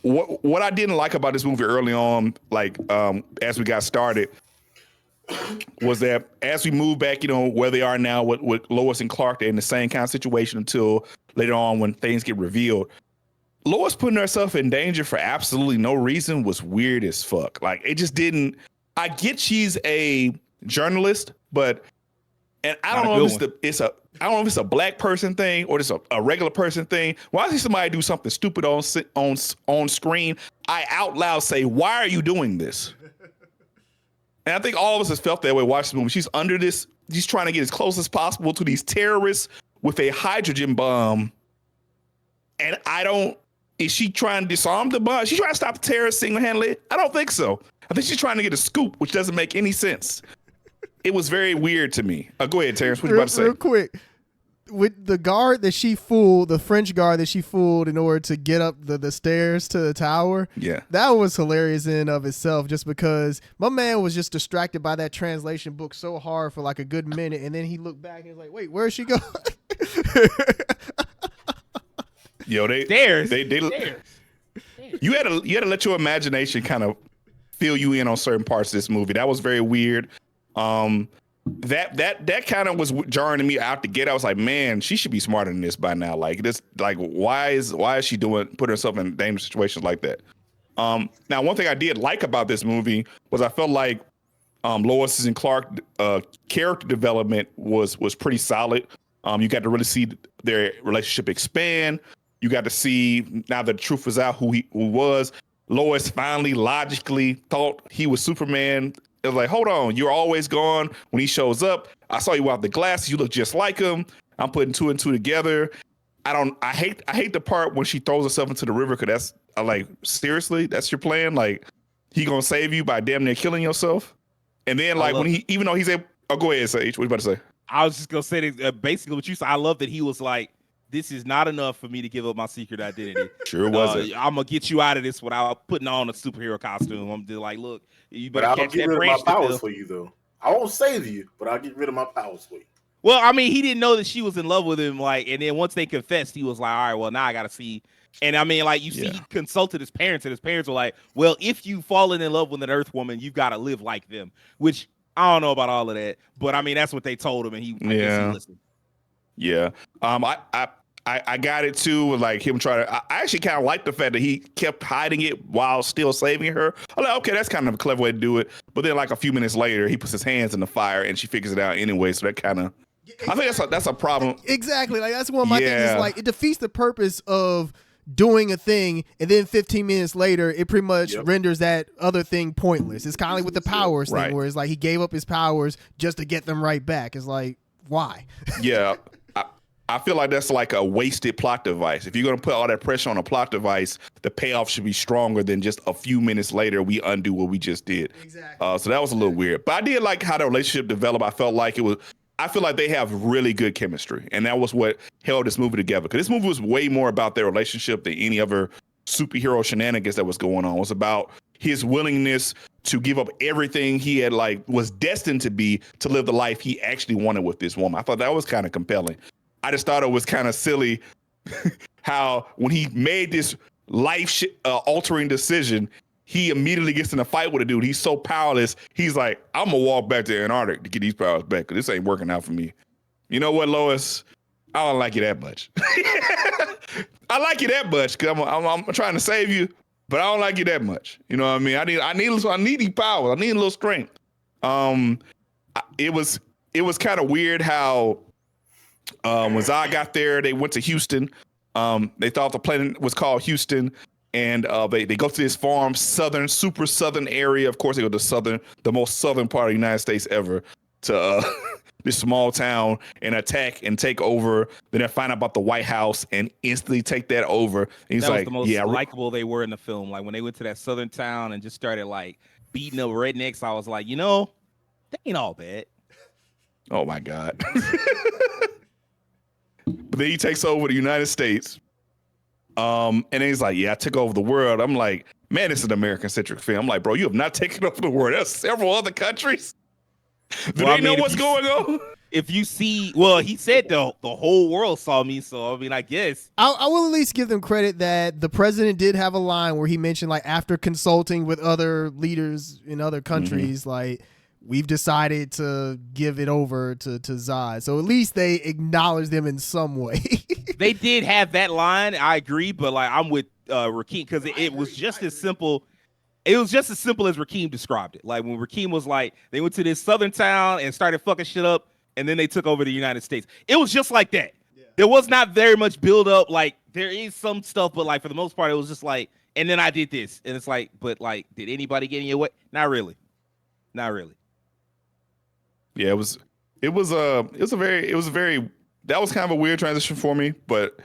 what I didn't like about this movie early on, like as we got started, was that as we move back, where they are now with Lois and Clark, they're in the same kind of situation until later on when things get revealed. Lois putting herself in danger for absolutely no reason was weird as fuck. Like it just didn't. I get she's a journalist, but And I Not don't a know if good I don't know if it's a black person thing or just a regular person thing. When I see somebody do something stupid on screen, I out loud say, "Why are you doing this?" And I think all of us has felt that way watching the movie. She's under this. She's trying to get as close as possible to these terrorists with a hydrogen bomb. And is she trying to disarm the bomb? Is she trying to stop the terrorists single-handedly? I don't think so. I think she's trying to get a scoop, which doesn't make any sense. It was very weird to me. Go ahead, Terrence. What you about to say? Real quick. With the guard that she fooled, the French guard that she fooled in order to get up the stairs to the tower, Yeah. that was hilarious in and of itself, just because my man was just distracted by that translation book so hard for like a good minute, and then he looked back and was like, wait, where's she going? Yo, Stairs. You had to let your imagination kind of fill you in on certain parts of this movie. That was very weird. That kind of was jarring me out to get. I was like, man, she should be smarter than this by now. Like this, like why is she putting herself in dangerous situations like that? Now one thing I did like about this movie was I felt like Lois and Clark character development was pretty solid. You got to really see their relationship expand. You got to see now that the truth was out who was. Lois finally logically thought he was Superman. It was like, hold on, you're always gone. When he shows up, I saw you without the glasses. You look just like him. I'm putting two and two together. I hate the part when she throws herself into the river, because that's like, seriously, that's your plan? Like, he gonna save you by damn near killing yourself? And then like when he, even though he's able, go ahead, Sage. What you about to say? I was just gonna say that, basically what you said. I love that he was like, this is not enough for me to give up my secret identity. Sure wasn't. I'm gonna get you out of this without putting on a superhero costume. I'm just like, look, you But better I'll catch get that rid of branch. my powers for you, though. I won't save you, but I'll get rid of my powers for you. Well, I mean, he didn't know that she was in love with him. Like, and then once they confessed, he was like, all right, well, now I gotta see. And I mean, like, you see, he consulted his parents, and his parents were like, well, if you've fallen in love with an Earth woman, you've got to live like them. Which I don't know about all of that, but I mean, that's what they told him, and I guess he listened. Yeah. I got it too, like him trying to. I actually kind of like the fact that he kept hiding it while still saving her. I'm like, okay, that's kind of a clever way to do it. But then, like a few minutes later, he puts his hands in the fire and she figures it out anyway. So that kind of, I think that's a problem. Exactly. Like that's one of my things. Is like it defeats the purpose of doing a thing, and then 15 minutes later, it pretty much renders that other thing pointless. It's kind of like with the powers thing, where it's like he gave up his powers just to get them right back. It's like, why? Yeah. I feel like that's like a wasted plot device. If you're going to put all that pressure on a plot device, the payoff should be stronger than just a few minutes later we undo what we just did. Exactly. So that was a little weird. But I did like how the relationship developed. I feel like they have really good chemistry. And that was what held this movie together. Because this movie was way more about their relationship than any other superhero shenanigans that was going on. It was about his willingness to give up everything he had was destined to be to live the life he actually wanted with this woman. I thought that was kind of compelling. I just thought it was kind of silly how when he made this life-altering decision, he immediately gets in a fight with a dude. He's so powerless. He's like, I'm going to walk back to Antarctica to get these powers back because this ain't working out for me. You know what, Lois? I don't like you that much. I like you that much because I'm trying to save you, but I don't like you that much. You know what I mean? I need these powers. I need a little strength. It was kind of weird how when Zod got there, they went to Houston. They thought the planet was called Houston, and they go to this farm, super southern area. Of course, they go to the most southern part of the United States ever, to this small town and attack and take over. Then they find out about the White House and instantly take that over. And he's that like, was the most likable they were in the film. Like when they went to that southern town and just started like beating up rednecks, I was like, that ain't all bad. Oh my God. But then he takes over the United States. And then he's like, I took over the world. I'm like, man, this is an American-centric film. I'm like, bro, you have not taken over the world. There's several other countries. Do they know what's going on? If you see, he said the whole world saw me. So, I mean, I guess. I will at least give them credit that the president did have a line where he mentioned, like, after consulting with other leaders in other countries, we've decided to give it over to Zod. So at least they acknowledge them in some way. They did have that line. I agree. But like, I'm with Rakeem because it was just as simple. It was just as simple as Rakeem described it. Like when Rakeem was like, they went to this southern town and started fucking shit up. and then they took over the United States. It was just like that. Yeah. There was not very much build up. Like there is some stuff, but like for the most part, it was just like, and then I did this, and it's like, but like, did anybody get in your way? Not really. Yeah, it was a very that was kind of a weird transition for me, but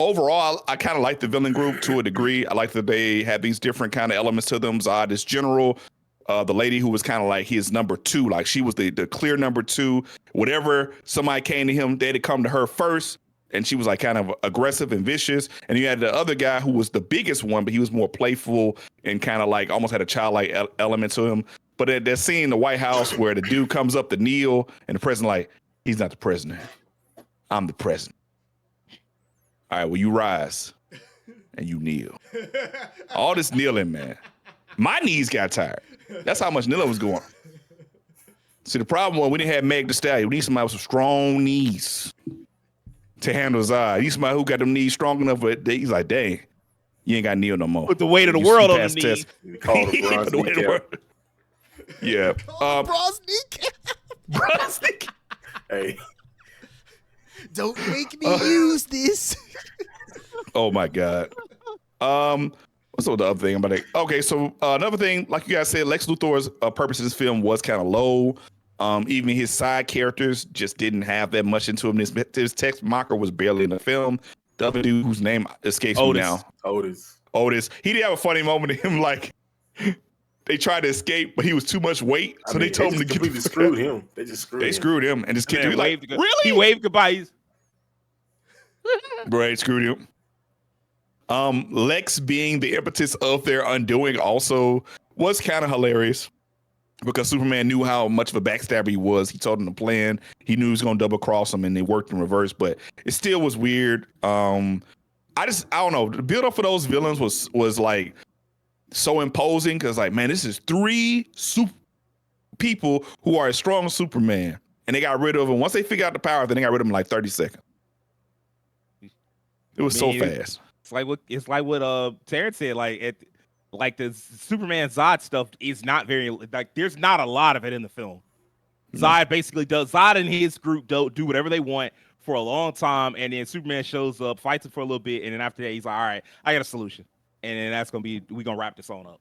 overall I kind of like the villain group to a degree. I like that they had these different kind of elements to them. Zod is general. The lady who was kind of like his number two, like she was the clear number two. Whatever somebody came to him, they had to come to her first. And she was like kind of aggressive and vicious. And you had the other guy who was the biggest one, but he was more playful and kind of like almost had a childlike element to him. But at that scene in the White House where the dude comes up to kneel and the president like, he's not the president. I'm the president. All right, well, you rise and you kneel. All this kneeling, man. My knees got tired. That's how much kneeling was going. See, the problem was we didn't have Meg Thee Stallion. We need somebody with some strong knees to handle Zod. He's somebody who got them knees strong enough, but he's like, dang, you ain't got kneel no more. Put the weight of the world on the knees. Yeah. Bronze kneecap. Bronze kneecap. Hey. Don't make me use this. Oh my God. What's the other thing about it? Okay, so another thing, like you guys said, Lex Luthor's purpose in this film was kind of low. Even his side characters just didn't have that much into him. This Tex Mocker was barely in the film. The other dude whose name escapes me now. Otis. He did have a funny moment of him like they tried to escape, but he was too much weight. So they told him to completely screwed him. They screwed him and just kidded him. Like, really? He waved goodbye. Right, screwed him. Lex being the impetus of their undoing also was kind of hilarious because Superman knew how much of a backstabber he was. He told him the plan. He knew he was going to double cross him, and they worked in reverse. But it still was weird. I don't know. The build up for those villains was like so imposing because, like, man, this is three people who are as strong as Superman, and they got rid of him. Once they figured out the power, then they got rid of him in like 30 seconds. It was so fast. It's like what Terrence said. Like the Superman Zod stuff is not very like. There's not a lot of it in the film. Zod basically does. Zod and his group do whatever they want for a long time, and then Superman shows up, fights it for a little bit, and then after that he's like, "All right, I got a solution," and then that's we're gonna wrap this on up.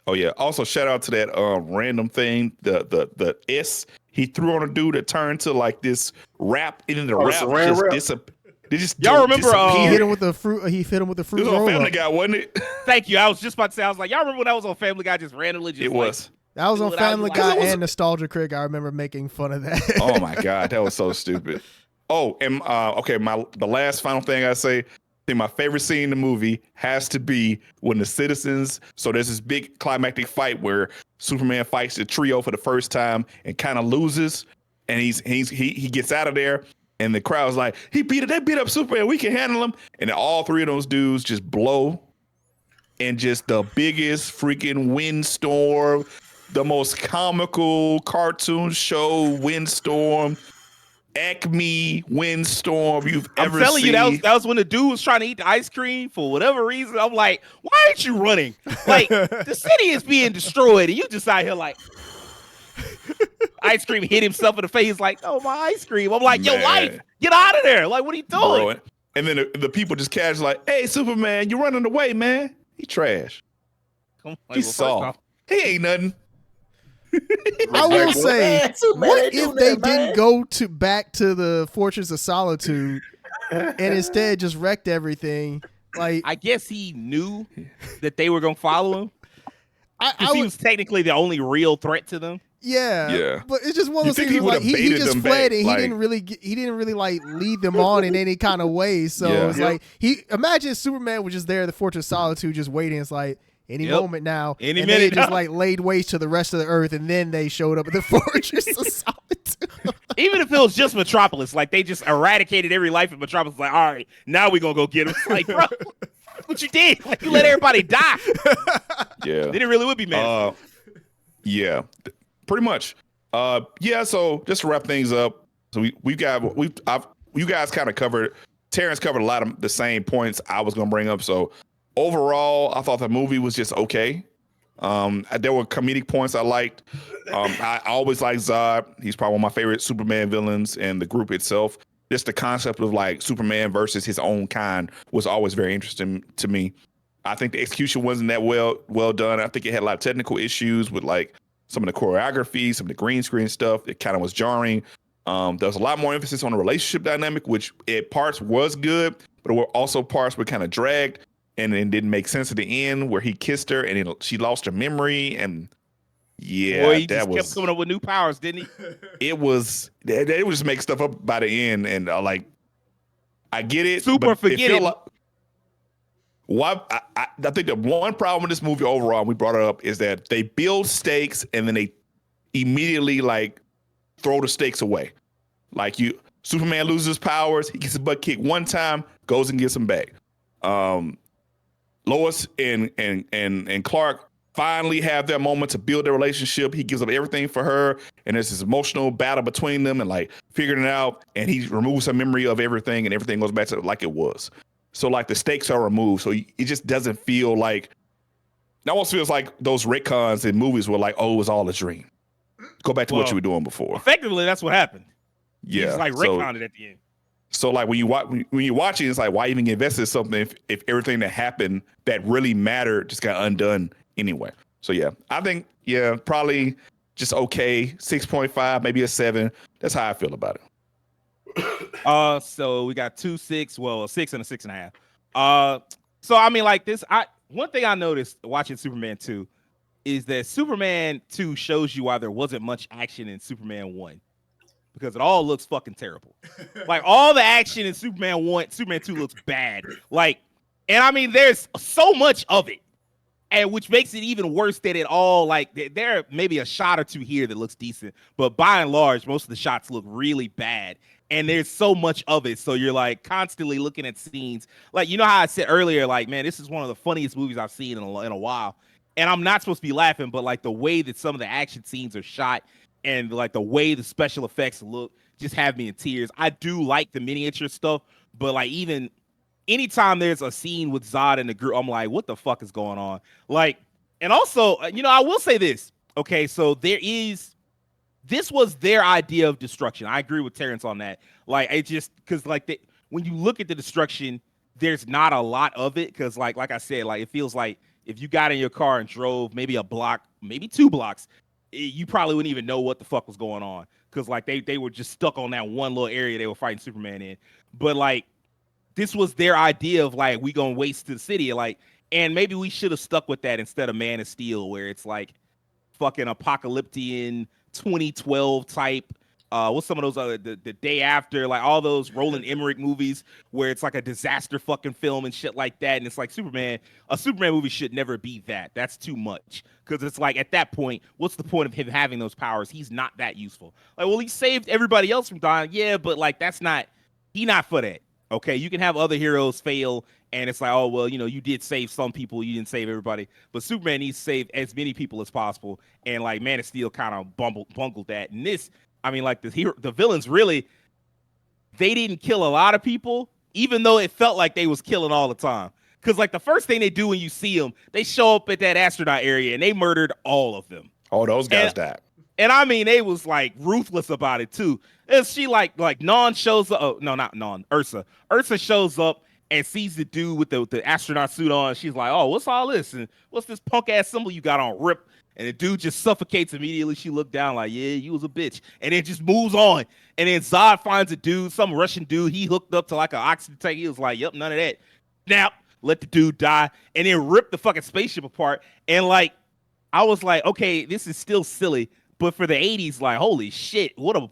Oh yeah. Also, shout out to that random thing, the S he threw on a dude that turned to like this rap, and then the y'all remember he hit him with the fruit. He hit him with the fruit. It was on Family Guy, wasn't it? Thank you. I was just about to say. I was like, y'all remember when that was on Family Guy? Just randomly, just it was. That was on Family Guy and Nostalgia Crick. I remember making fun of that. Oh my God, that was so stupid. Oh, and okay, the last final thing I say. I think my favorite scene in the movie has to be when the citizens. So there's this big climactic fight where Superman fights the trio for the first time and kind of loses, and he gets out of there. And the crowd's like, they beat up Superman. We can handle him. And then all three of those dudes just blow. And just the biggest freaking windstorm, the most comical cartoon show windstorm, Acme windstorm you've ever seen. I'm telling you, that was when the dude was trying to eat the ice cream for whatever reason. I'm like, why aren't you running? Like, the city is being destroyed, and you just out here like... Ice cream hit himself in the face like, oh, my ice cream. I'm like, yo, life, get out of there. Like, what are you doing? Bro, and then the people just casually like, hey, Superman, you're running away, man. He trash. He's soft. He ain't nothing. I will say, what if they didn't go back to the Fortress of Solitude and instead just wrecked everything? Like, I guess he knew that they were going to follow him. Because he was technically the only real threat to them. Yeah, but it's just one of those things. Like he just fled and he didn't really like lead them on in any kind of way. So it's like imagine Superman was just there at the Fortress of Solitude, just waiting. It's like any moment now, any and minute they just like laid waste to the rest of the earth, and then they showed up at the Fortress of Solitude. Even if it was just Metropolis, like they just eradicated every life in Metropolis. Like, all right, now we're gonna go get him. Like, bro, what you did? Like, you let everybody die. Yeah, then it really would be mad. Yeah. Pretty much. So just to wrap things up, so you guys kind of covered, Terrence covered a lot of the same points I was going to bring up. So overall, I thought the movie was just okay. There were comedic points I liked. I always liked Zod. He's probably one of my favorite Superman villains, and the group itself. Just the concept of like Superman versus his own kind was always very interesting to me. I think the execution wasn't that well done. I think it had a lot of technical issues with like some of the choreography, some of the green screen stuff. It kind of was jarring. There was a lot more emphasis on the relationship dynamic, which at parts was good, but there were also parts where kind of dragged and it didn't make sense at the end where he kissed her and she lost her memory. And yeah, Boy, he that just was kept coming up with new powers, didn't he? it was they would just make stuff up by the end, and like I get it. Super but forget felt it. Like, I think the one problem with this movie overall, and we brought it up, is that they build stakes and then they immediately like throw the stakes away. Like Superman loses his powers, he gets his butt kicked one time, goes and gets them back. Lois and Clark finally have their moment to build their relationship. He gives up everything for her, and there's this emotional battle between them and like figuring it out. And he removes her memory of everything, and everything goes back to like it was. So like the stakes are removed, so it just doesn't feel like. It almost feels like those retcons in movies were like, oh, it was all a dream. Go back to what you were doing before. Effectively, that's what happened. Yeah, He's like retconned it at the end. So like when you're watching, it's like why even get invested in something if everything that happened that really mattered just got undone anyway. So yeah, I think probably just okay, 6.5, maybe a 7. That's how I feel about it. So we got 2, 6, well, a 6 and a 6.5. So I mean, like this, one thing I noticed watching Superman 2 is that Superman 2 shows you why there wasn't much action in Superman 1. Because it all looks fucking terrible. Like all the action in Superman 1, Superman 2 looks bad. Like, and I mean, there's so much of it, and which makes it even worse that it all like there may be a shot or two here that looks decent, but by and large, most of the shots look really bad. And there's so much of it, so you're like constantly looking at scenes. Like you know how I said earlier, like man, this is one of the funniest movies I've seen in a while. And I'm not supposed to be laughing, but like the way that some of the action scenes are shot. And like the way the special effects look just have me in tears. I do like the miniature stuff, but like even anytime there's a scene with Zod and the group, I'm like, what the fuck is going on? Like, and also, I will say this. Okay, so this was their idea of destruction. I agree with Terrence on that. Like, it just because like when you look at the destruction, there's not a lot of it because like I said, like it feels like if you got in your car and drove maybe a block, maybe 2 blocks. You probably wouldn't even know what the fuck was going on because like they were just stuck on that one little area they were fighting Superman in. But like this was their idea of like we gonna waste the city, like, and maybe we should have stuck with that instead of Man of Steel, where it's like fucking apocalyptic 2012 type. What's some of those other the day after, like all those Roland Emmerich movies where it's like a disaster fucking film and shit like that, and it's like a Superman movie should never be that. That's too much because it's like at that point, what's the point of him having those powers? He's not that useful. Like, well, he saved everybody else from dying, yeah, but like he not for that. Okay, you can have other heroes fail, and it's like, oh well, you did save some people, you didn't save everybody, but Superman needs to save as many people as possible, and like Man of Steel kind of bungled that, and this. I mean, like the villains really, they didn't kill a lot of people, even though it felt like they was killing all the time. Because like the first thing they do when you see them, they show up at that astronaut area and they murdered all of them. Oh, those guys died. And I mean, they was like ruthless about it too. And she like Non shows up. Oh, no, not Non. Ursa. Ursa shows up and sees the dude with the astronaut suit on. She's like, oh, what's all this? And what's this punk ass symbol you got on? Rip. And the dude just suffocates immediately. She looked down like, yeah, you was a bitch. And then just moves on. And then Zod finds a dude, some Russian dude. He hooked up to like an oxygen tank. He was like, yep, none of that. Snap, let the dude die. And then rip the fucking spaceship apart. And like, I was like, okay, this is still silly. But for the 80s, like, holy shit, what a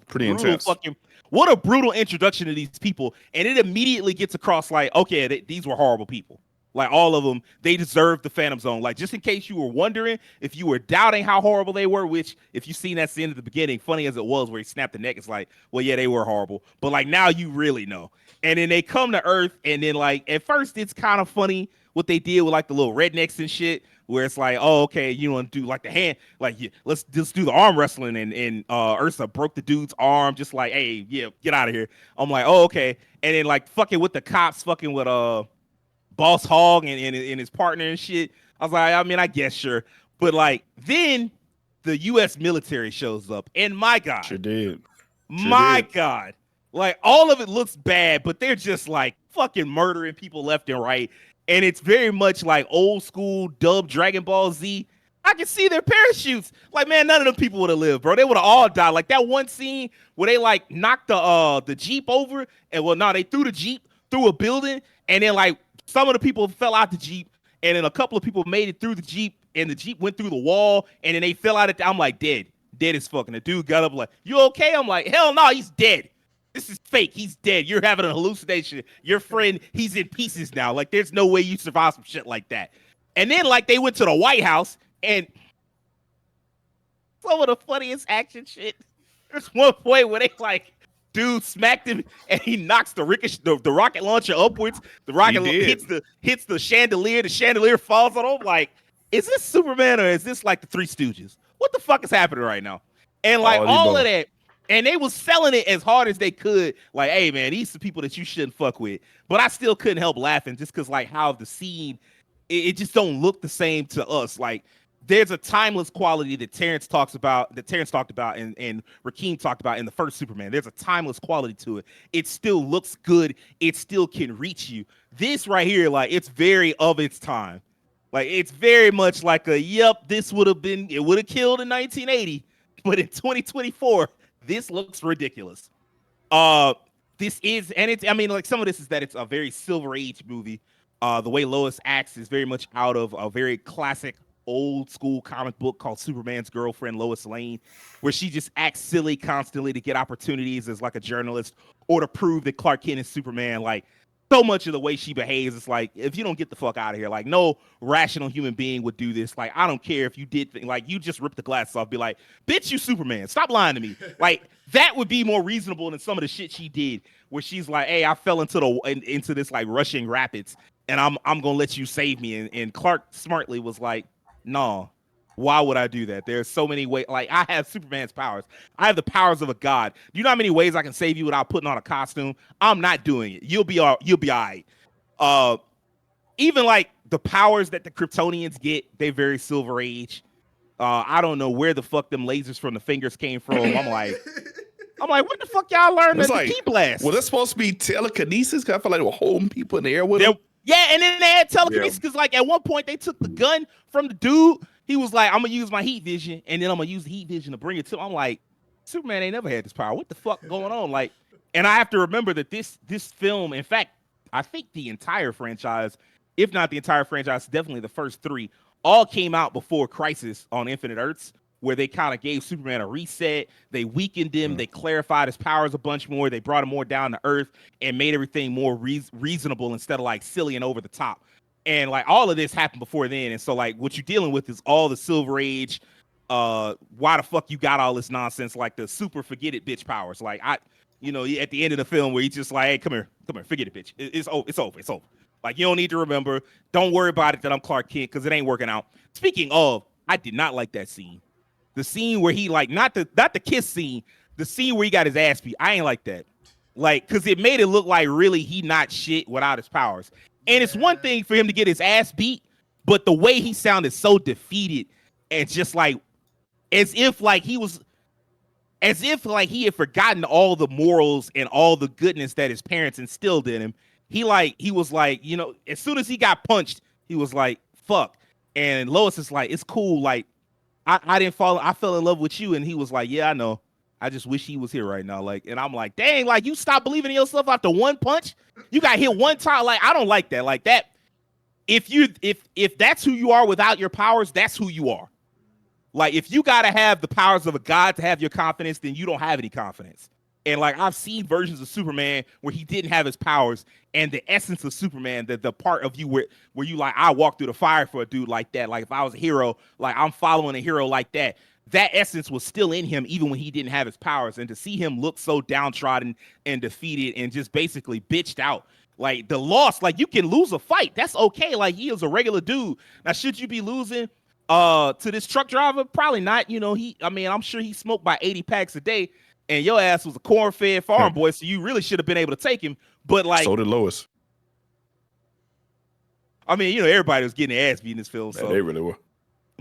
what a brutal introduction to these people. And it immediately gets across like, okay, these were horrible people. Like all of them, they deserve the Phantom Zone. Like just in case you were wondering, if you were doubting how horrible they were, which if you've seen that scene at the beginning, funny as it was, where he snapped the neck, it's like, well, yeah, they were horrible. But like now you really know. And then they come to Earth, and then like at first it's kind of funny what they did with like the little rednecks and shit, where it's like, oh, okay, you want to do like the hand, like let's just do the arm wrestling, and Ursa broke the dude's arm, just like, hey, yeah, get out of here. I'm like, oh, okay. And then like fucking with the cops, fucking with Boss Hogg and his partner and shit. I was like, I mean, I guess sure. But like then the U.S. military shows up, and my God, Sure did. my God, like all of it looks bad, but they're just like fucking murdering people left and right, and it's very much like old school dub Dragon Ball Z. I can see their parachutes. Like, man, none of them people would have lived, bro. They would have all died. Like that one scene where they like knocked the Jeep over, and well, no, they threw the Jeep through a building, and then like some of the people fell out the Jeep, and then a couple of people made it through the Jeep, and the Jeep went through the wall, and then they fell out. I'm like, dead as fucking. The dude got up like, you okay? I'm like, hell no, he's dead. This is fake. He's dead. You're having a hallucination. Your friend, he's in pieces now. Like, there's no way you survive some shit like that. And then like they went to the White House. And some of the funniest action shit. There's one point where they like, dude smacked him and he knocks the rocket launcher upwards. The rocket hits the chandelier. The chandelier falls on him. Like, is this Superman or is this like the Three Stooges? What the fuck is happening right now? And like all of that. And they was selling it as hard as they could. Like, hey man, these are people that you shouldn't fuck with. But I still couldn't help laughing just because like how the scene, it just don't look the same to us. Like, there's a timeless quality that Terrence talked about, and Rakeem talked about in the first Superman. There's a timeless quality to it. It still looks good. It still can reach you. This right here, like, it's very of its time. Like, it's very much like this would have killed in 1980, but in 2024, this looks ridiculous. Like some of this is that it's a very Silver Age movie. The way Lois acts is very much out of a very classic old school comic book called Superman's Girlfriend, Lois Lane, where she just acts silly constantly to get opportunities as like a journalist or to prove that Clark Kent is Superman. Like, so much of the way she behaves, it's like, if you don't get the fuck out of here, like no rational human being would do this. Like, I don't care if you did like you just ripped the glasses off, be like, bitch, you Superman, stop lying to me. Like, that would be more reasonable than some of the shit she did, where she's like, hey, I fell into this like rushing rapids, and I'm gonna let you save me. And Clark smartly was like, no, why would I do that? There's so many ways. Like, I have Superman's powers. I have the powers of a god. Do you know how many ways I can save you without putting on a costume? I'm not doing it. You'll be all right. Even like the powers that the Kryptonians get, they very Silver Age. I don't know where the fuck them lasers from the fingers came from. I'm like, what the fuck y'all learned at the key blast? Well, that's supposed to be telekinesis. Cause I feel like they were holding people in the air with them. Yeah, and then they had telekinesis because, like, at one point they took the gun from the dude. He was like, I'm gonna use my heat vision, and then I'm gonna use the heat vision to bring it to him. I'm like, Superman ain't never had this power. What the fuck going on? Like, and I have to remember that this film, in fact, I think the entire franchise, if not the entire franchise, definitely the first three, all came out before Crisis on Infinite Earths, where they kind of gave Superman a reset. They weakened him. They clarified his powers a bunch more. They brought him more down to earth and made everything more reasonable instead of like silly and over the top. And like all of this happened before then. And so like what you're dealing with is all the Silver Age. Why the fuck you got all this nonsense? Like the super forget it bitch powers. Like at the end of the film where he's just like, hey, come here, forget it, bitch. It's over. Like, you don't need to remember. Don't worry about it that I'm Clark Kent because it ain't working out. Speaking of, I did not like that scene. The scene where he like not the kiss scene, the scene where he got his ass beat. I ain't like that. Like, because it made it look like really he not shit without his powers. And it's one thing for him to get his ass beat, but the way he sounded so defeated and just like as if he had forgotten all the morals and all the goodness that his parents instilled in him. He was like, as soon as he got punched, he was like, fuck. And Lois is like, it's cool. Like, I fell in love with you. And he was like, yeah, I know. I just wish he was here right now. Like, and I'm like, dang, like you stopped believing in yourself after one punch. You got hit one time. Like, I don't like that. Like that. If that's who you are without your powers, that's who you are. Like, if you got to have the powers of a god to have your confidence, then you don't have any confidence. And like, I've seen versions of Superman where he didn't have his powers, and the essence of Superman, the part of you where you like, I walk through the fire for a dude like that. Like, if I was a hero, like I'm following a hero like that. That essence was still in him even when he didn't have his powers. And to see him look so downtrodden and defeated and just basically bitched out, like the loss, like you can lose a fight. That's okay. Like, he is a regular dude. Now, should you be losing to this truck driver? Probably not. I'm sure he smoked by 80 packs a day, and your ass was a corn-fed farm boy, so you really should have been able to take him. But like, so did Lois. I mean, everybody was getting their ass beat in this film. So they really were.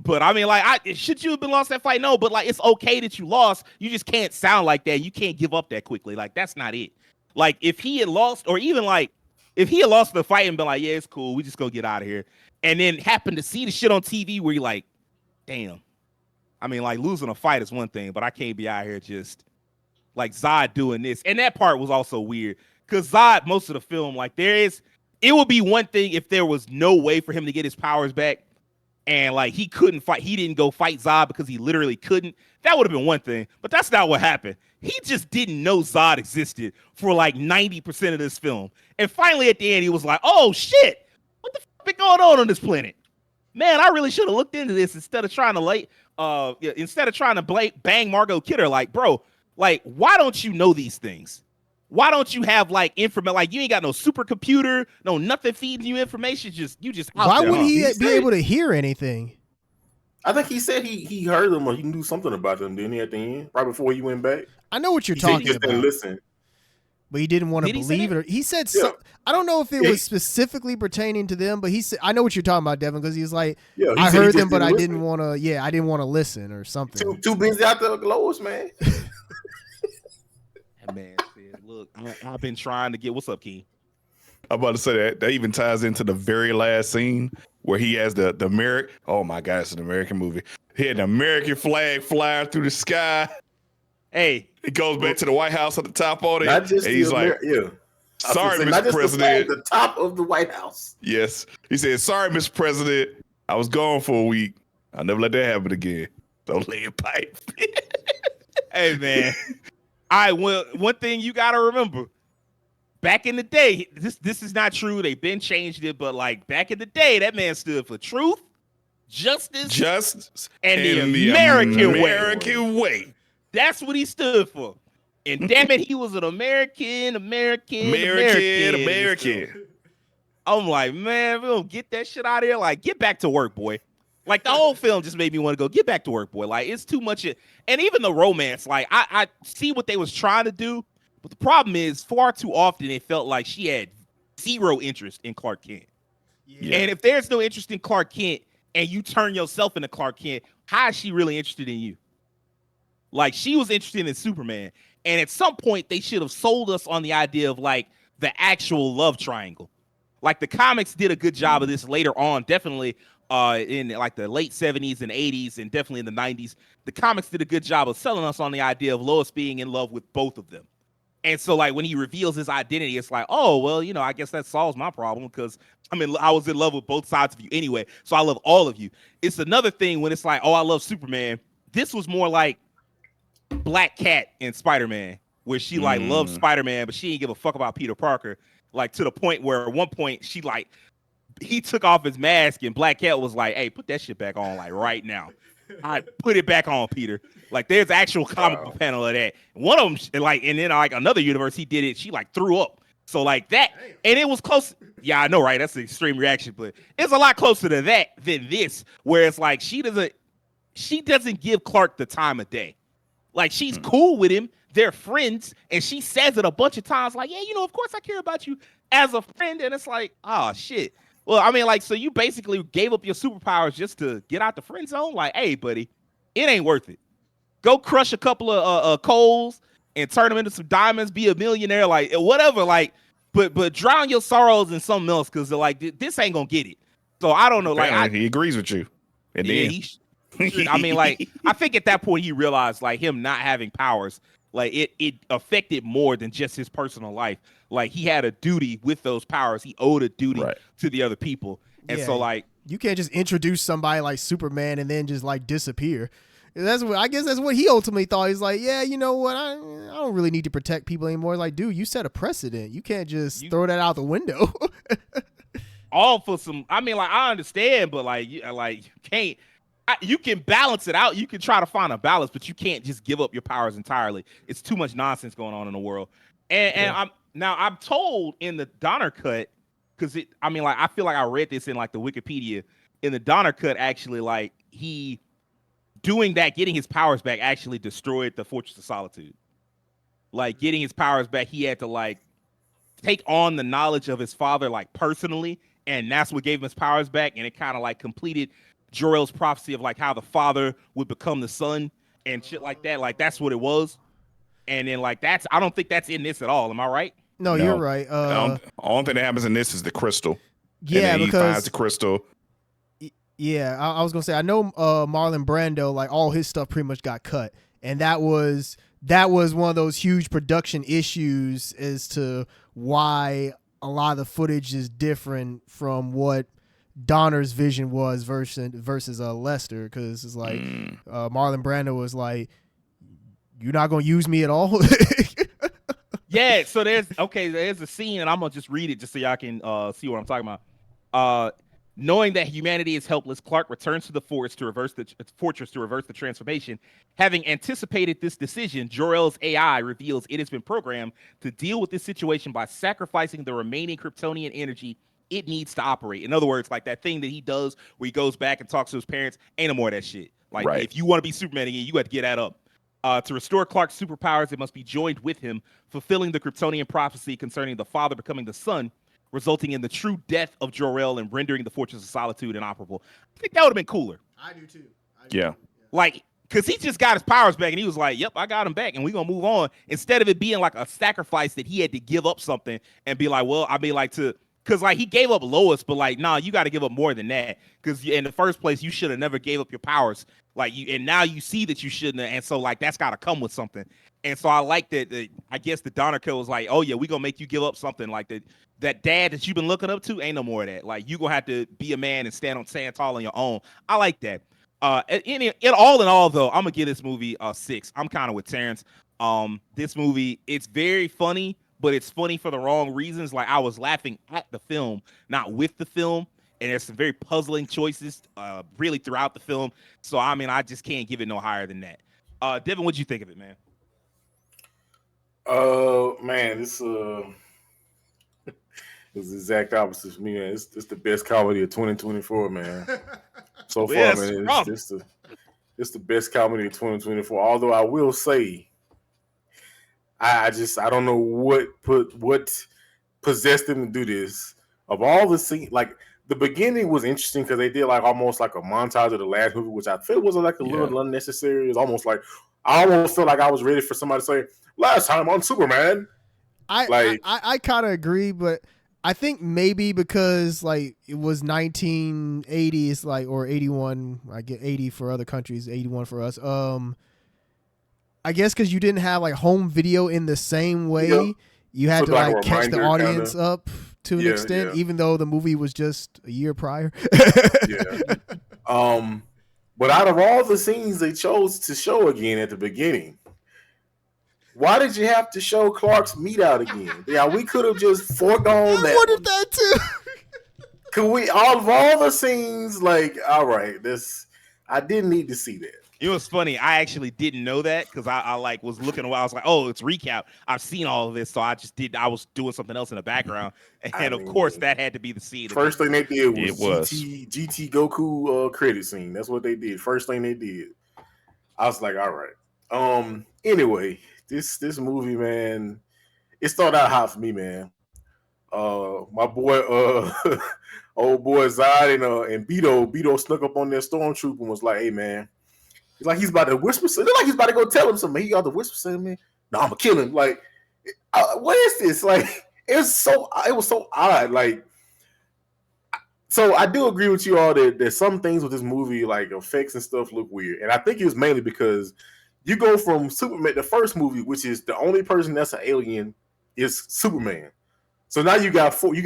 But I mean, like, should you have been lost that fight? No, but like, it's okay that you lost. You just can't sound like that. You can't give up that quickly. Like, that's not it. Like, if he had lost, or even like, if he had lost the fight and been like, yeah, it's cool, we just go get out of here, and then happened to see the shit on TV where you're like, damn. I mean, like, losing a fight is one thing, but I can't be out here just like Zod doing this. And that part was also weird because Zod, most of the film, like, it would be one thing if there was no way for him to get his powers back. And like he couldn't fight, he didn't go fight Zod because he literally couldn't. That would have been one thing, but that's not what happened. He just didn't know Zod existed for like 90% of this film. And finally at the end, he was like, oh shit, what the fuck been going on this planet? Man, I really should have looked into this instead of trying to bang Margot Kidder. Like, bro, like, why don't you know these things? Why don't you have like information? Like, you ain't got no supercomputer, no nothing feeding you information. You just. Why would he be able to hear anything? I think he said he heard them or he knew something about them, didn't he? At the end, right before he went back. I know what you're He talking just didn't about, listen. but he didn't want to Did he say believe that? it. He said, Yeah. I don't know if it was specifically pertaining to them, but he said, I know what you're taling about, Devin, because he's like, Yeah, he I said he heard just them, but I listen. didn't want to. Yeah, I didn't want to listen or something. Too busy out there, Lois, man. Man, said, look, I've been trying to get. What's up, Key? I'm about to say that even ties into the very last scene where he has the American. Oh my God, it's an American movie. He had an American flag flying through the sky. Hey, He goes back to the White House at the top on it. Not just and he's like, yeah. I was sorry, gonna say, Mr. not just President. the top of the White House. Yes. He said, sorry, Mr. President. I was gone for a week. I'll never let that happen again. Don't lay a pipe. hey, man. Well, one thing you gotta remember. Back in the day, this is not true. They've been changed it, but like back in the day, that man stood for truth, justice, and the American way. That's what he stood for. And damn it, he was an American. I'm like, man, we don't get that shit out of here. Like, get back to work, boy. Like, the whole film just made me want to go, get back to work, boy. Like, it's too much. And even the romance, like, I see what they was trying to do. But the problem is, far too often, it felt like she had zero interest in Clark Kent. Yeah. And if there's no interest in Clark Kent and you turn yourself into Clark Kent, how is she really interested in you? Like, she was interested in Superman. And at some point, they should have sold us on the idea of, like, the actual love triangle. Like, the comics did a good job of this later on, definitely in, like, the late 70s and 80s and definitely in the 90s. The comics did a good job of selling us on the idea of Lois being in love with both of them. And so, like, when he reveals his identity, it's like, oh, well, you know, I guess that solves my problem because, I mean, I was in love with both sides of you anyway, so I love all of you. It's another thing when it's like, oh, I love Superman. This was more like Black Cat in Spider-Man, where she, like, loves Spider-Man, but she didn't give a fuck about Peter Parker, like, to the point where at one point she, like, he took off his mask and Black Cat was like, hey, put that shit back on, like, right now. I put it back on, Peter. Like, there's actual comic book panel of that. One of them, like, and then like another universe, he did it. She like threw up. So like that, and it was close. Yeah, I know, right? That's an extreme reaction, but it's a lot closer to that than this, where it's like she doesn't give Clark the time of day. Like, she's cool with him. They're friends, and she says it a bunch of times. Like, yeah, you know, of course I care about you as a friend. And it's like, oh shit. Well, I mean, like, so you basically gave up your superpowers just to get out the friend zone? Like, hey, buddy, it ain't worth it. Go crush a couple of coals and turn them into some diamonds, be a millionaire, like, whatever, like, but drown your sorrows in something else, because, like, this ain't gonna get it. So I don't know. Like, he agrees with you. And yeah, then I mean, like, I think at that point he realized, like, him not having powers, like, it affected more than just his personal life. Like, he had a duty with those powers. He owed a duty to the other people. And so, like, you can't just introduce somebody like Superman and then just like disappear. That's what I guess that's what he ultimately thought. He's like, yeah, you know what? I don't really need to protect people anymore. Like, dude, you set a precedent. You can't just throw that out the window. all for some. I mean, like, I understand, but like you can't. You can balance it out. You can try to find a balance, but you can't just give up your powers entirely. It's too much nonsense going on in the world. And I'm told in the Donner cut, because I mean, like, I feel like I read this in like the Wikipedia. In the Donner cut, actually, like, he doing that, getting his powers back, actually destroyed the Fortress of Solitude. Like, getting his powers back, he had to like take on the knowledge of his father, like, personally, and that's what gave him his powers back. And it kind of like completed Jor-El's prophecy of like how the father would become the son and shit like that. Like that's what it was. And then like I don't think that's in this at all. Am I right? No, No. you're right. Only thing that happens in this is the crystal. Yeah, and then he finds because the crystal. yeah, I was gonna say I know Marlon Brando, like all his stuff pretty much got cut, and that was one of those huge production issues as to why a lot of the footage is different from what Donner's vision was versus Lester, because it's like Marlon Brando was like, "You're not gonna use me at all." Yeah, so there's a scene, and I'm gonna just read it just so y'all can see what I'm talking about. Knowing that humanity is helpless, Clark returns to the fortress to reverse the transformation. Having anticipated this decision, Jor-El's AI reveals it has been programmed to deal with this situation by sacrificing the remaining Kryptonian energy it needs to operate. In other words, like that thing that he does where he goes back and talks to his parents, ain't no more of that shit. Like Right. if you want to be Superman again, you got to get that up. To restore Clark's superpowers, it must be joined with him, fulfilling the Kryptonian prophecy concerning the father becoming the son, resulting in the true death of Jor-El and rendering the Fortress of Solitude inoperable. I think that would have been cooler. I do too. Yeah. Like, because he just got his powers back and he was like, yep, I got him back and we're going to move on. Instead of it being like a sacrifice that he had to give up something and be like, well, I mean, like because like he gave up Lois, but like, nah, you got to give up more than that. Because in the first place, you should have never gave up your powers. Like and now you see that you shouldn't have. And so like, that's got to come with something. And so I like that. I guess the Donner kill was like, oh yeah, we gonna make you give up something like that. That dad that you've been looking up to ain't no more of that. Like you gonna have to be a man and stand tall on your own. I like that. In all though, I'm gonna give this movie a 6. I'm kind of with Terrence. This movie, it's very funny, but it's funny for the wrong reasons. Like I was laughing at the film, not with the film. And there's some very puzzling choices, really throughout the film. So I mean, I just can't give it no higher than that. Devin, what'd you think of it, man? Man, this is the exact opposite for me, man. It's the best comedy of 2024, man. So far, Yes, man, Rob. it's the best comedy of 2024. Although I will say, I don't know what possessed them to do this. Of all the scenes, like the beginning was interesting because they did like almost like a montage of the last movie, which I feel was like a little unnecessary. It's almost like I almost felt like I was ready for somebody to say, "Last time on Superman." I kind of agree, but I think maybe because like it was 1980s, like or 81. I get 80 for other countries, 81 for us. I guess because you didn't have like home video in the same way, you had So to like like a catch the reminder, audience kinda. up to an extent, even though the movie was just a year prior. Yeah. But out of all the scenes they chose to show again at the beginning, why did you have to show Clark's meat out again? Yeah, we could have just foregone that. I wondered one. that too. Could we all the scenes like all right, I didn't need to see that. You know what's funny? I actually didn't know that because I like was looking away. I was like, oh, it's recap. I've seen all of this, so I was doing something else in the background, and of course that had to be the scene. First thing they did was It was. GT Goku credit scene. That's what they did. First thing they did. I was like, all right. Anyway, this movie, man, it started out hot for me, man. My boy, old boy Zod and Beto snuck up on their stormtrooper and was like, "Hey, man." It's like he's about to whisper something. Like he's about to go tell him something. He got to whisper something, man. No, I'm gonna kill him. Like, what is this? Like, it was so odd. Like, so I do agree with you all that there's some things with this movie, like effects and stuff, look weird. And I think it was mainly because you go from Superman, the first movie, which is the only person that's an alien, is Superman. So now you got 3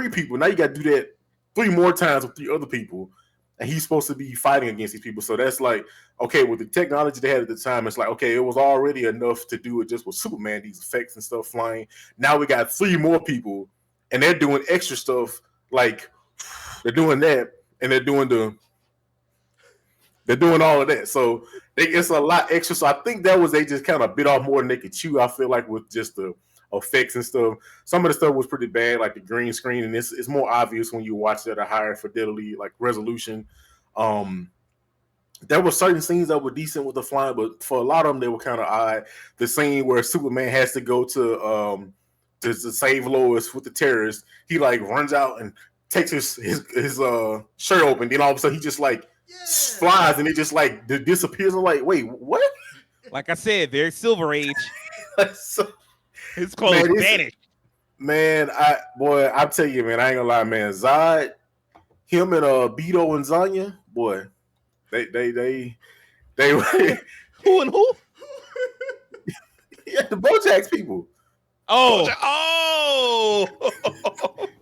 people. Now you got to do that 3 more times with 3 other people. And he's supposed to be fighting against these people. So that's like, okay, with the technology they had at the time, it's like, okay, it was already enough to do it just with Superman, these effects and stuff flying. Now we got 3 more people, and they're doing extra stuff. Like, they're doing that, and they're doing all of that. So it's a lot extra. So I think that was they just kind of bit off more than they could chew, I feel like, with just the effects and stuff. Some of the stuff was pretty bad, like the green screen, and it's more obvious when you watch it at a higher fidelity, like resolution. There were certain scenes that were decent with the flying, but for a lot of them, they were kind of odd. The scene where Superman has to go to save Lois with the terrorists, he like runs out and takes his shirt open. Then all of a sudden, he just like flies and it just like disappears. I'm like, wait, what? Like I said, very Silver Age. So, His clothes Man, vanished. man, I tell you, man, I ain't gonna lie, man. Zod, him and Beto and Zanya, boy, they Who and who? yeah, the Bojack's people. Oh,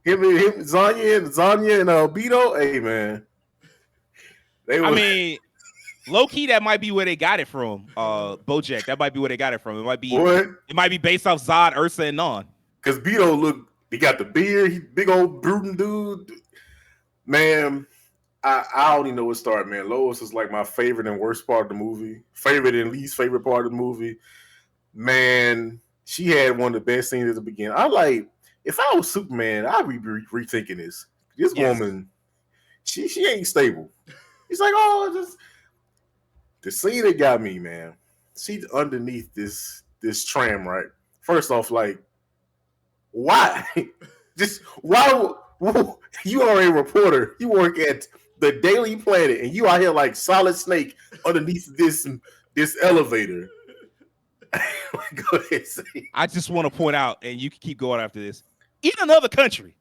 Him, Zanya and Beto. Hey, man. They I were, mean, low key, that might be where they got it from. Bojack, that might be where they got it from. It might be based off Zod, Ursa, and Non. because Beto he got the beard, he big old brooding dude. Man, I don't even know where to start, man. Lois is like my favorite and worst part of the movie. Favorite and least favorite part of the movie. Man, she had one of the best scenes at the beginning. I like, if I was Superman, I'd be rethinking this. This woman, she ain't stable. He's like, oh, just the scene that got me, man. She's underneath this tram, right? First off, like, why? Just why? You are a reporter. You work at the Daily Planet, and you out here like Solid Snake underneath this elevator. Go ahead, say. I just want to point out, and you can keep going after this. In another country,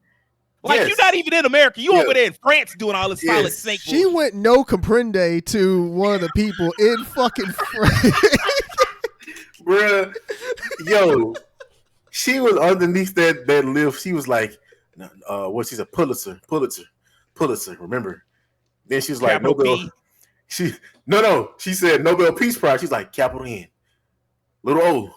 like Yes. you're not even in America. You Yes. over there in France doing all this Solid Yes. Snake. She bullshit. went no comprende to one of the people in fucking France. Bruh, yo, she was underneath that lift. She was like, what? She's a Pulitzer. Remember? Then she was like, Capital Nobel. P. She said Nobel Peace Prize. She's like, capital N, little O,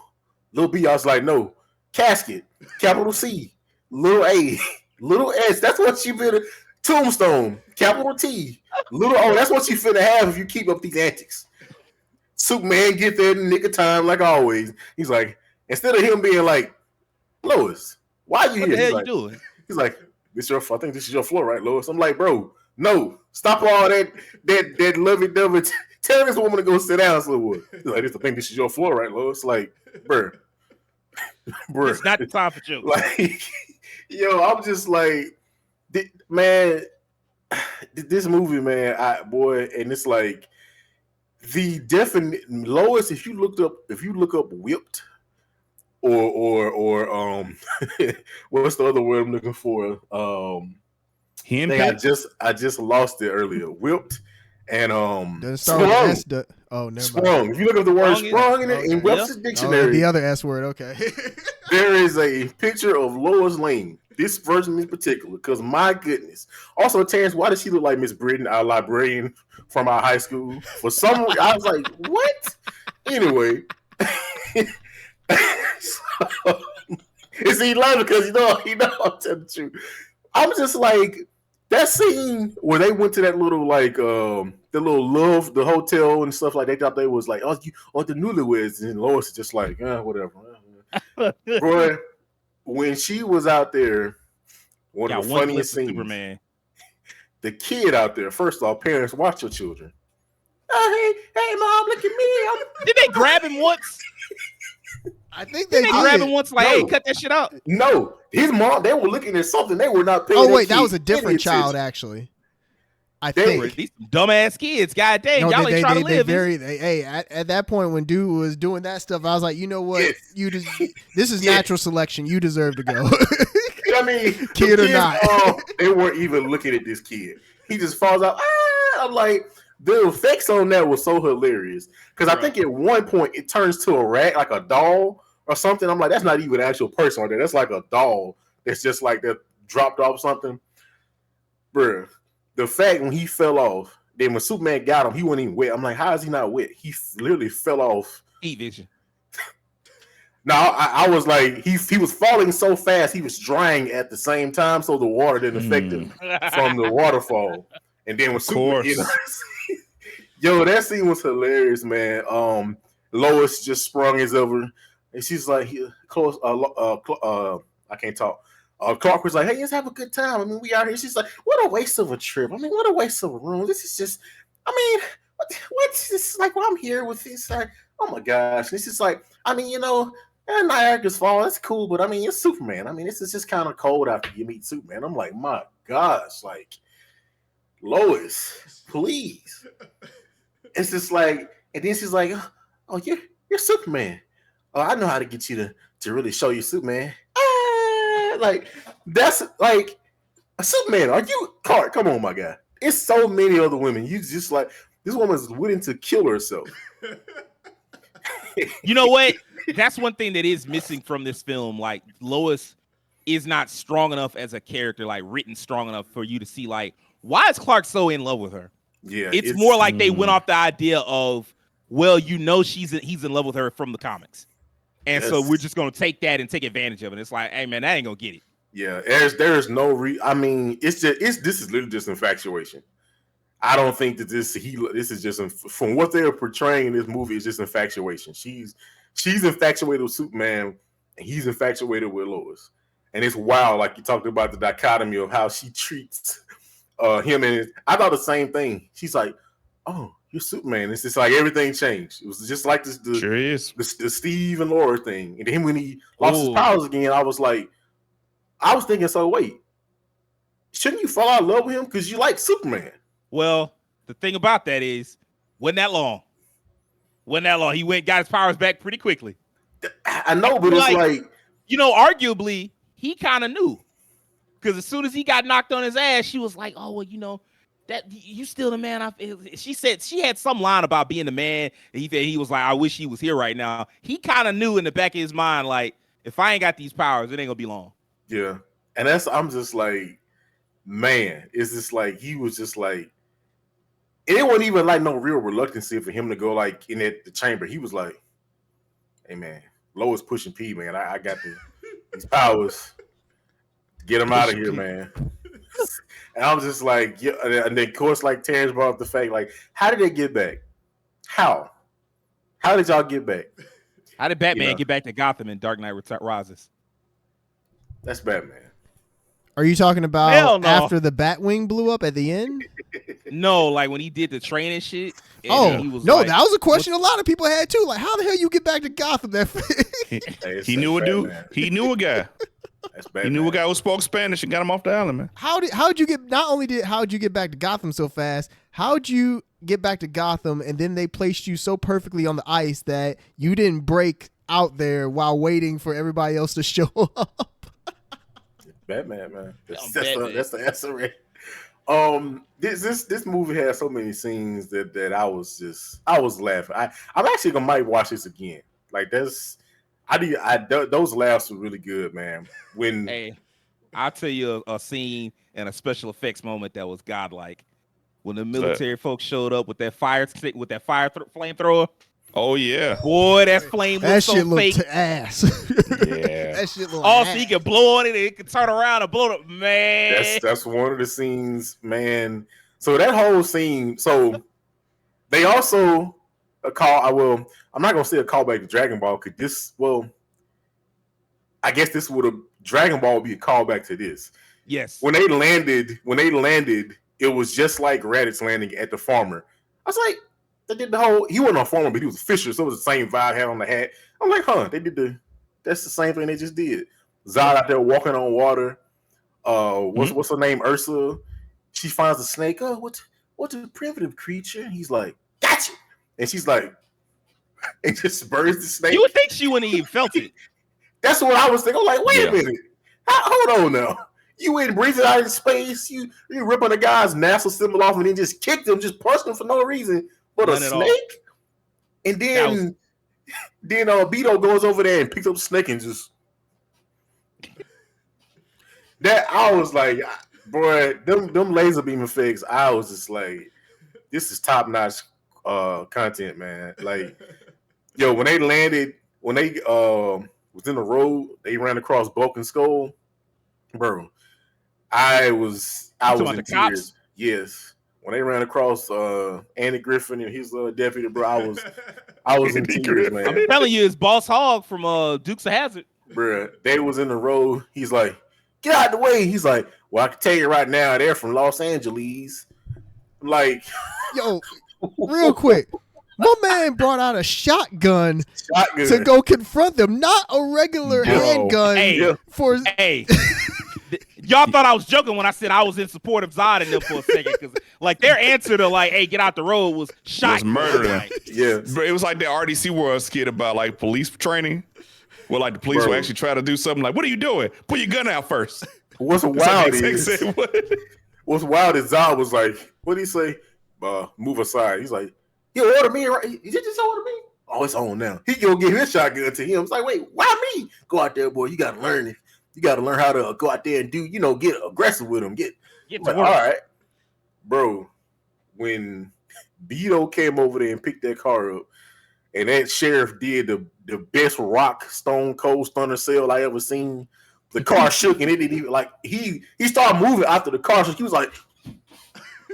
little B. I was like, no, casket, capital C, little A, little S. That's what she finna. Tombstone, capital T, little O. That's what she finna have if you keep up these antics. Superman get there in the nick of time, like always. He's like, instead of him being like, Lois, why are you What here? the hell He's you like, doing? He's like, I think this is your floor, right, Lois? I'm like, bro, no, stop all that lovey-dovey. Tell this woman to go sit down somewhere. He's like, I think this is your floor, right, Lois? Like, bro. It's not the time for jokes. Like, yo, I'm just like, man, this movie, man, and it's like the definite Lois. If you look up whipped, or what's the other word I'm looking for? Hen I pit? just lost it earlier. Whipped and Doesn't start with sprung. S. Oh, never mind. Sprung. If you look up the word sprung in Okay. Webster's Oh, dictionary, the other S word. Okay. there is a picture of Lois Lane. This version in particular, because my goodness. Also, Terrence, why does she look like Miss Britton, our librarian from our high school? For some reason, I was like, what? Anyway. So, it's 11 because you know I'm telling the truth. I'm just like, that scene where they went to that little like the little love, the hotel and stuff, like they thought they was like, oh, the newlyweds, and Lois is just like, whatever. Boy, when she was out there, one of the funniest scenes. Superman. The kid out there, first off, parents, watch your children. Oh, hey, mom, look at me. Did they grab him once? I think Did they they grab him did. once? Like, No. hey, cut that shit out. No, his mom, they were looking at something. They were not paying Oh wait, their that was a kid different any child attention. actually. I They- think. These dumbass kids. God dang, No, y'all ain't trying to live. At that point when dude was doing that stuff, I was like, you know what? Yes. This is Yes. natural selection. You deserve to go. I mean, Kid the or kids, not. they weren't even looking at this kid. He just falls out. I'm like, the effects on that was so hilarious. Because I think at one point it turns to a rat, like a doll or something. I'm like, that's not even an actual person right there. That's like a doll that's just like that dropped off something. Bruh, the fact when he fell off, then when Superman got him, he wasn't even wet. I'm like, how is he not wet? He literally fell off. Heat vision. No, I was like, he was falling so fast, he was drying at the same time, so the water didn't affect him from the waterfall. And then with Superman, yo, that scene was hilarious, man. Lois just sprung his over, and she's like, I can't talk. Clark was like, hey, let's have a good time. I mean, we out here. She's like, what a waste of a trip. I mean, what a waste of a room. This is just, I mean, what's this? Like, well, I'm here with this. Oh my gosh. This is like, I mean, you know, Niagara's Falls, that's cool, but I mean, it's Superman. I mean, this is just kind of cold after you meet Superman. I'm like, my gosh, like Lois, please. It's just like, and then she's like, oh, you're Superman. Oh, I know how to get you to really show you Superman. Like, that's like, Superman, are you, Clark, come on, my guy. It's so many other women. You just like, this woman's willing to kill herself. You know what? That's one thing that is missing from this film. Like, Lois is not strong enough as a character, like written strong enough for you to see, like, why is Clark so in love with her? Yeah, it's more like they went off the idea of, well, you know, he's in love with her from the comics, and so we're just gonna take that and take advantage of it. It's like, hey man, that ain't gonna get it. Yeah, there's no I mean, this is literally just infatuation. I don't think that this is just from what they're portraying in this movie is just infatuation. She's infatuated with Superman and he's infatuated with Lois. And it's wild, like you talked about the dichotomy of how she treats him. And I thought the same thing. She's like, "Oh, you're Superman." It's just like everything changed. It was just like this, the Steve and Laura thing. And then when he lost his powers again, I was thinking, so wait, shouldn't you fall out of love with him because you like Superman? Well, the thing about that is, wasn't that long. He got his powers back pretty quickly. I know, but it's like, you know, arguably, he kind of knew. Because as soon as he got knocked on his ass, she was like, oh, well, you know, that you still the man. She said she had some line about being the man. And he was like, I wish he was here right now. He kind of knew in the back of his mind, like, if I ain't got these powers, it ain't gonna be long. Yeah. And I'm just like, man, it's just like, he was just like, it wasn't even like no real reluctancy for him to go like in the chamber. He was like, hey man, Lois pushing P, man. I got these powers. Get him out of here, man. And I was just like, yeah. And then, of course, like Terrence brought up the fact, like, how did they get back? How did y'all get back? How did Batman get back to Gotham in Dark Knight Rises? That's Batman. Are you talking about after the Batwing blew up at the end? No, like when he did the training shit. Oh, he was no, like, that was a question a lot of people had too. Like, how the hell you get back to Gotham? He knew a dude. He knew a guy. He knew a guy who spoke Spanish and got him off the island, man. How'd you get? Not only how'd you get back to Gotham so fast? How'd you get back to Gotham and then they placed you so perfectly on the ice that you didn't break out there while waiting for everybody else to show up? Batman, man. That's the answer. Right? This movie has so many scenes that I was laughing. I'm actually might watch this again. Like those laughs were really good, man. Hey, I'll tell you a scene and a special effects moment that was godlike. When the military folks showed up with that flamethrower. Oh yeah, boy, that flame was so fake. Ass. Yeah, that shit looked ass. So you can blow on it and it can turn around and blow it up, man. That's one of the scenes, man. So that whole scene. So they also I'm not gonna say a callback to Dragon Ball because I guess this Dragon Ball would be a callback to this. Yes. When they landed, it was just like Raditz landing at the farmer. I was like, they did the whole. He wasn't a farmer, but he was a fisher, so it was the same vibe had on the hat. I'm like, they did that's the same thing they just did. Zod out there walking on water. What's her name? Ursa. She finds a snake. Oh, what's a primitive creature? He's like, gotcha. And she's like, it just burns the snake. You would think she wouldn't even felt it. That's what I was thinking. I'm like, wait a minute. Hold on now. You ain't breathing out in space. You ripping a guy's NASA symbol off and then just kicked him, just punched him for no reason. But a snake? And then Beto goes over there and picks up the snake and just that I was like, boy, them laser beam effects, I was just like, this is top-notch content, man. Like, yo, when they was in the road, they ran across Broken Skull, bro. I was in tears. Cops? Yes. When they ran across Andy Griffin and his deputy, bro, I was in tears, man. I'm telling you, it's Boss Hogg from Dukes of Hazzard. Bro, they was in the road. He's like, get out of the way. He's like, well, I can tell you right now, they're from Los Angeles. I'm like, yo, real quick. My man brought out a shotgun to go confront them, not a regular handgun. Y'all thought I was joking when I said I was in support of Zod and them for a second, because like their answer to like, "Hey, get out the road," was shot. Was murdering. Like, Yeah. But it was like the RDC World skit about like police training. Well, like the police Bro. will actually try to do something like, "What are you doing? Put your gun out first." What's It's wild like, is what? what's wild is Zod was like, what did he say? Move aside. He's like, you order me, right? You just order me? Oh, it's on now. He gonna give his shotgun to him. It's like, wait, why me? Go out there, boy. You gotta learn it. You gotta learn how to go out there and do, get aggressive with him. get to Like, work. all right, bro. When Beto came over there and picked that car up, and that sheriff did the best rock Stone Cold Stunner sale I ever seen. The car shook and it didn't even like he started moving after the car shook. He was like, I'm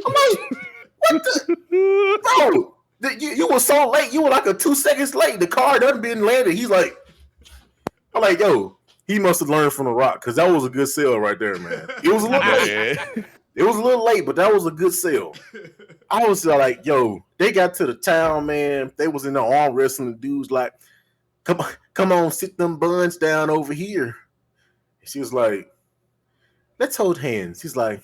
like, what the bro? You were so late. You were like 2 seconds late. The car done been landed. He's like, I'm like, yo, he must have learned from the rock because that was a good sale right there, man. It was a little late. Yeah. It was a little late, but that was a good sale. I was like, yo, they got to the town, man. They was in the arm wrestling. The dudes like, come on, sit them buns down over here. And she was like, let's hold hands. She's like,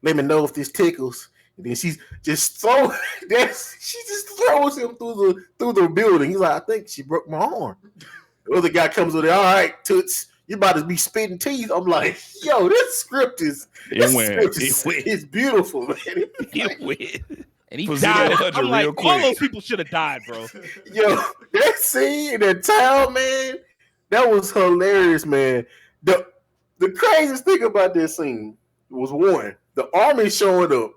let me know if this tickles. And then she's just she just throws him through the building. He's like, I think she broke my arm. The other guy comes with it. All right, Toots, you about to be spitting teeth. I'm like, yo, this script is it's beautiful, man. It went. And he Was died. 0-100 I'm like, real all quick. those people should have died, bro. Yo, that scene in the town, man, that was hilarious, man. The craziest thing about this scene was one, the army showing up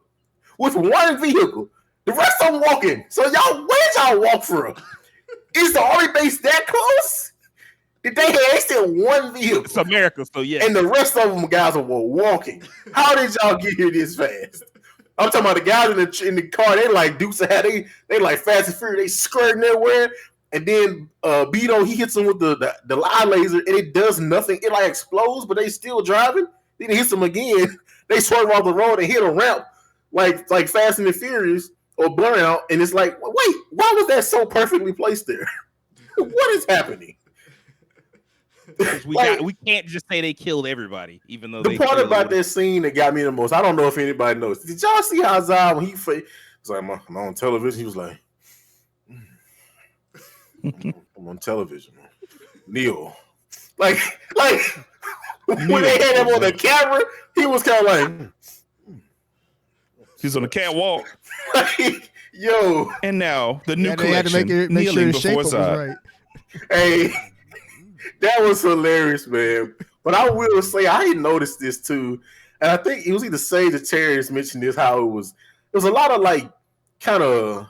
with one vehicle. The rest of them walking. So where'd y'all walk from? Is the army base that close? They still one vehicle. It's America, so yeah. And the rest of them guys were walking. How did y'all get here this fast? I'm talking about the guys in the car. They like Dukes of Hazzard. They like Fast and Furious. They skirting everywhere. And then Beto, he hits them with the eye laser, and it does nothing. It like explodes, but they still driving. Then he hits them again. They swerve off the road and hit a ramp like Fast and the Furious or Burnout. And it's like, wait, why was that so perfectly placed there? What is happening? We can't just say they killed everybody, even though the part about that scene that got me the most, I don't know if anybody knows. Did y'all see how Zod, when he was like, I'm on television, he was like, I'm on television, Neil. Like when they had him on the camera, he was kind of like, He's on the catwalk. yo. And now the new They had collection, to make sure kneeling his shape before was Zod. right. Hey, that was hilarious, man. But I will say I didn't notice this too, and I think it was either Sage or Terrence mentioned this, how it was a lot of like kind of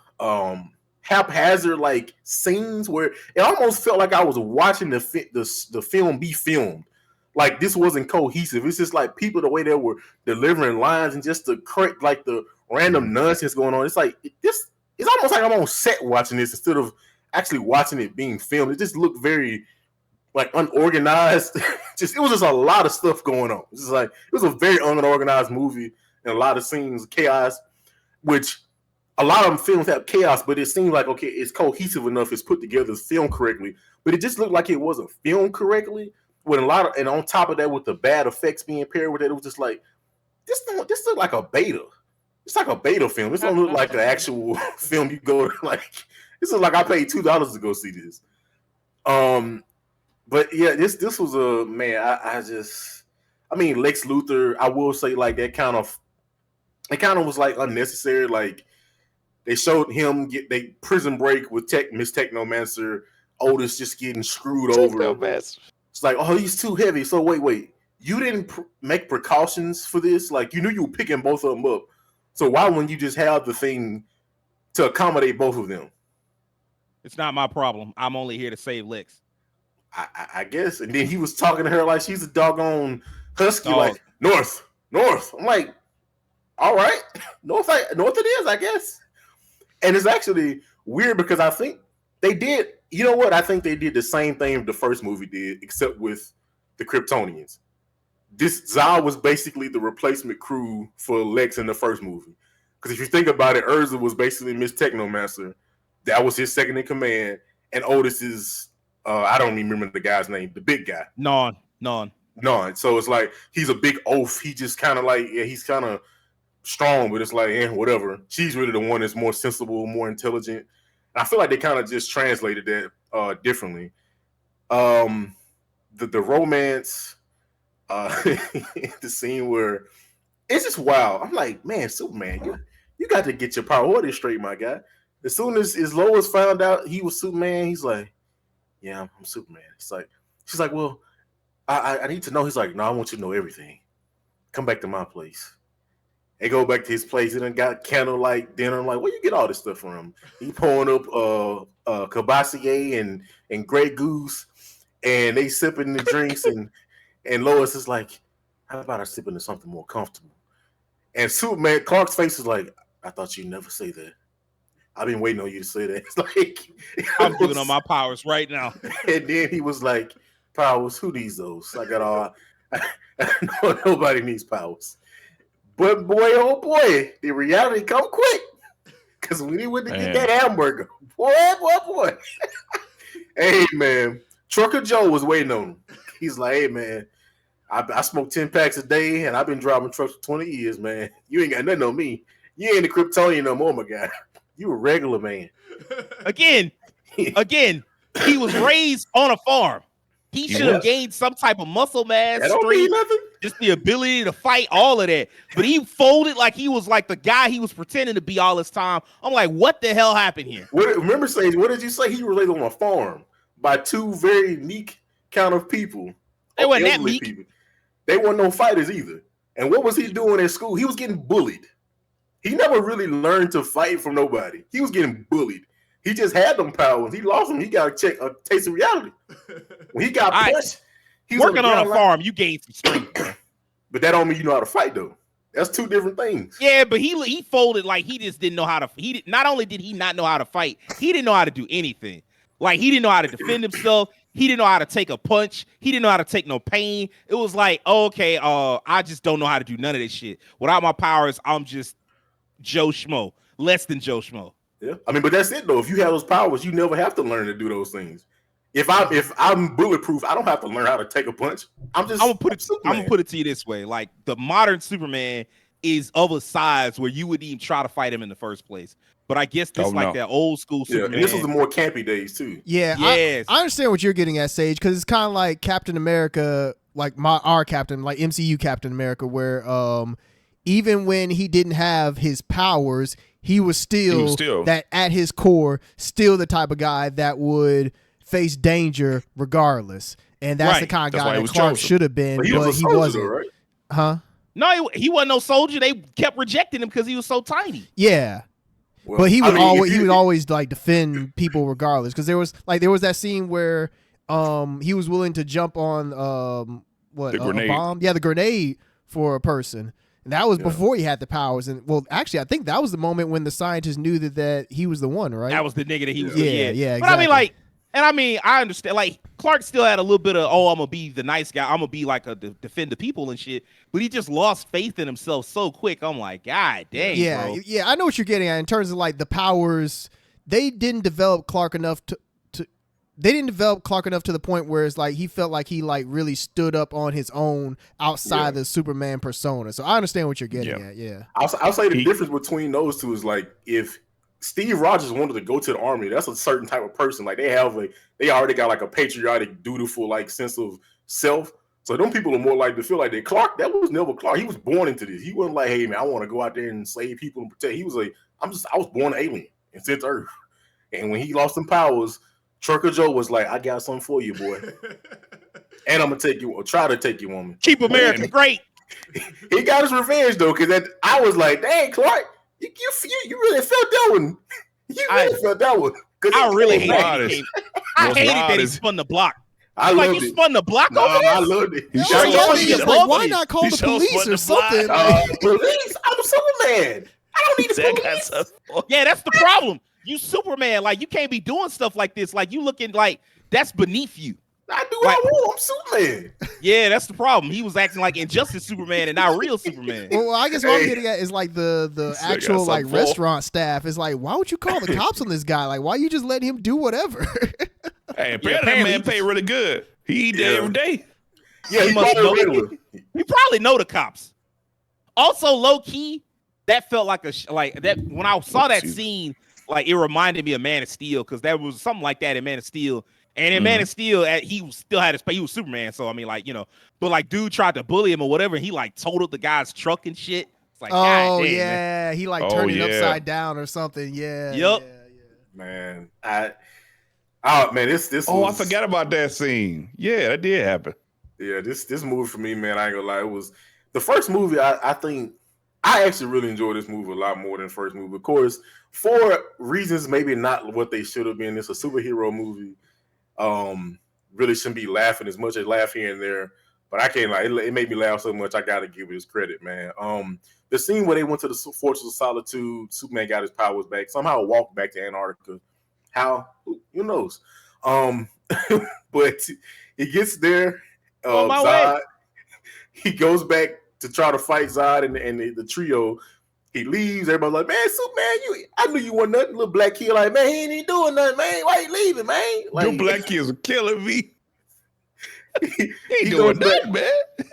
haphazard like scenes where it almost felt like I was watching the film be filmed. Like this wasn't cohesive. It's just like people, the way they were delivering lines and just the random nonsense going on. It's like it's almost like I'm on set watching this instead of actually watching it being filmed. It just looked very like unorganized. It was just a lot of stuff going on. It's just like it was a very unorganized movie and a lot of scenes, chaos, which a lot of them films have chaos, but it seemed like, okay, it's cohesive enough, it's put together, it's filmed correctly, but it just looked like it wasn't filmed correctly. With and on top of that, with the bad effects being paired with it, it was just like this looked like a beta. It's like a beta film. This don't look like the actual film you go to, like. This is like I paid $2 to go see this. But yeah, this was a man. I mean, Lex Luthor. I will say like it kind of was like unnecessary. Like they showed him get they prison break with Miss Technomancer. Otis just getting screwed over. It's like, oh, he's too heavy. So wait, you didn't make precautions for this? Like you knew you were picking both of them up. So why wouldn't you just have the thing to accommodate both of them? It's not my problem. I'm only here to save Lex. I guess. And then he was talking to her like she's a doggone husky, like North. I'm like, all right, North it is, I guess. And it's actually weird because I think they did. You know what? I think they did the same thing the first movie did, except with the Kryptonians. This Zod was basically the replacement crew for Lex in the first movie. Because if you think about it, Urza was basically Miss Technomancer. That was his second in command. And Otis is, I don't even remember the guy's name, the big guy. Non. No, so it's like he's a big oaf. He just kind of like he's kind of strong, but it's like whatever. She's really the one that's more sensible, more intelligent. And I feel like they kind of just translated that differently. The romance, the scene where it's just wild. I'm like, man, Superman, you got to get your priorities straight, my guy. As soon as Lois found out he was Superman, he's like, yeah, I'm Superman. It's like, she's like, well, I need to know. He's like, no, I want you to know everything. Come back to my place. They go back to his place and then got candlelight dinner. I'm like, where you get all this stuff from? He pouring up Cabassier and Grey Goose, and they sipping the drinks, and Lois is like, how about I sip into something more comfortable? And Superman, Clark's face is like, I thought you'd never say that. I've been waiting on you to say that. It's like I'm giving on my powers right now. And then he was like, powers, who needs those? I got all nobody needs powers. But boy, oh boy, the reality come quick. Because when he went to get that hamburger, boy. Hey man, Trucker Joe was waiting on him. He's like, hey man, I smoke 10 packs a day and I've been driving trucks for 20 years, man. You ain't got nothing on me. You ain't a Kryptonian no more, my guy. You a regular man. Again, he was raised on a farm. He should have gained some type of muscle mass, strength, just the ability to fight, all of that. But he folded like he was like the guy he was pretending to be all this time. I'm like, what the hell happened here? Remember, Sage, what did you say? He was raised on a farm by two very meek kind of people. They weren't that meek. People. They weren't no fighters either. And what was he doing at school? He was getting bullied. He never really learned to fight from nobody. He was getting bullied. He just had them powers. He lost them. He got a taste of reality. When he got pushed, he was working on a farm. You gained some strength, but that don't mean you know how to fight, though. That's two different things. Yeah, but he folded like he just didn't know how to. Not only did he not know how to fight, he didn't know how to do anything. Like he didn't know how to defend himself. He didn't know how to take a punch. He didn't know how to take no pain. It was like, okay, I just don't know how to do none of this shit. Without my powers, I'm just Joe Schmo, less than Joe Schmo. Yeah, I mean, but that's it though. If you have those powers, you never have to learn to do those things. If I'm bulletproof, I don't have to learn how to take a punch. I'm gonna put it to you this way: like the modern Superman is of a size where you wouldn't even try to fight him in the first place. But I guess this that old school Superman. And this was the more campy days too. Yeah, yes. I understand what you're getting at, Sage, because it's kind of like Captain America, like our Captain, like MCU Captain America, where even when he didn't have his powers, he was still that at his core, still the type of guy that would face danger regardless. And that's the kind of guy that Clark should have been, but he wasn't. Though, right? Huh? No, he wasn't no soldier. They kept rejecting him because he was so tiny. Yeah. Well, but he would always like defend people regardless. Because there was that scene where he was willing to jump on a bomb? Yeah, the grenade for a person. And that was before he had the powers. And well, actually, I think that was the moment when the scientists knew that he was the one, right? That was the nigga that he was. Yeah, exactly. But I mean, I understand. Like Clark still had a little bit of, I'm gonna be the nice guy. I'm gonna be like defend the people and shit. But he just lost faith in himself so quick. I'm like, God dang. Yeah, bro. Yeah. I know what you're getting at in terms of like the powers. They didn't develop Clark enough to the point where it's like he felt like he like really stood up on his own outside the Superman persona. So I understand what you're getting at. Yeah, I'll say the difference between those two is like if Steve Rogers wanted to go to the army, that's a certain type of person. Like they already got like a patriotic, dutiful like sense of self. So them people are more likely to feel like that. Clark, that was never Clark. He was born into this. He wasn't like, hey man, I want to go out there and save people and protect. He was like, I was born an alien and sent to Earth. And when he lost some powers, Trucker Joe was like, I got something for you, boy. And I'm gonna take you, or try to take you, woman. Keep America great. He got his revenge though, because I was like, dang, Clark, you really felt that one. You really felt that one. I really hated it. I hated that he spun the block. I loved it. You spun the block over this? I loved it. Like, why not call the police or something? Police? I'm Superman. I don't need the police. Yeah, that's the problem. You Superman, like you can't be doing stuff like this. Like you looking like that's beneath you. I do what I want. I'm Superman. Yeah, that's the problem. He was acting like Injustice Superman and not real Superman. Well, I guess what I'm getting at is like the actual like restaurant staff is like, why would you call the cops on this guy? Like, why you just let him do whatever? Hey, apparently that man paid really good. He eat there every day. Yeah, he must know. regular. He probably know the cops. Also, low key, that felt like like that when I saw that scene. Like it reminded me of Man of Steel because there was something like that in Man of Steel. And in Man of Steel, he still had his. He was Superman, so I mean, like but like dude tried to bully him or whatever. And he like totaled the guy's truck and shit. It's like, God damn, yeah, man. he like turned it upside down or something. Yeah, yep. Man, this. Oh, I forgot about that scene. Yeah, that did happen. Yeah, this movie for me, man. I ain't gonna lie, it was the first movie. I think I actually really enjoyed this movie a lot more than the first movie. Of course, for reasons maybe not what they should have been. It's a superhero movie. Really shouldn't be laughing as much as laugh here and there. But I can't lie, it made me laugh so much. I gotta give it his credit, man. The scene where they went to the Fortress of Solitude, Superman got his powers back, somehow walked back to Antarctica. How? Who knows? But he gets there. Zod, he goes back to try to fight Zod and the trio. He leaves. Everybody's like, man, Superman, I knew you weren't nothing. Little black kid like, man, he ain't even doing nothing, man. Why you leaving, man? Like, them black kids are killing me. he ain't doing nothing, man.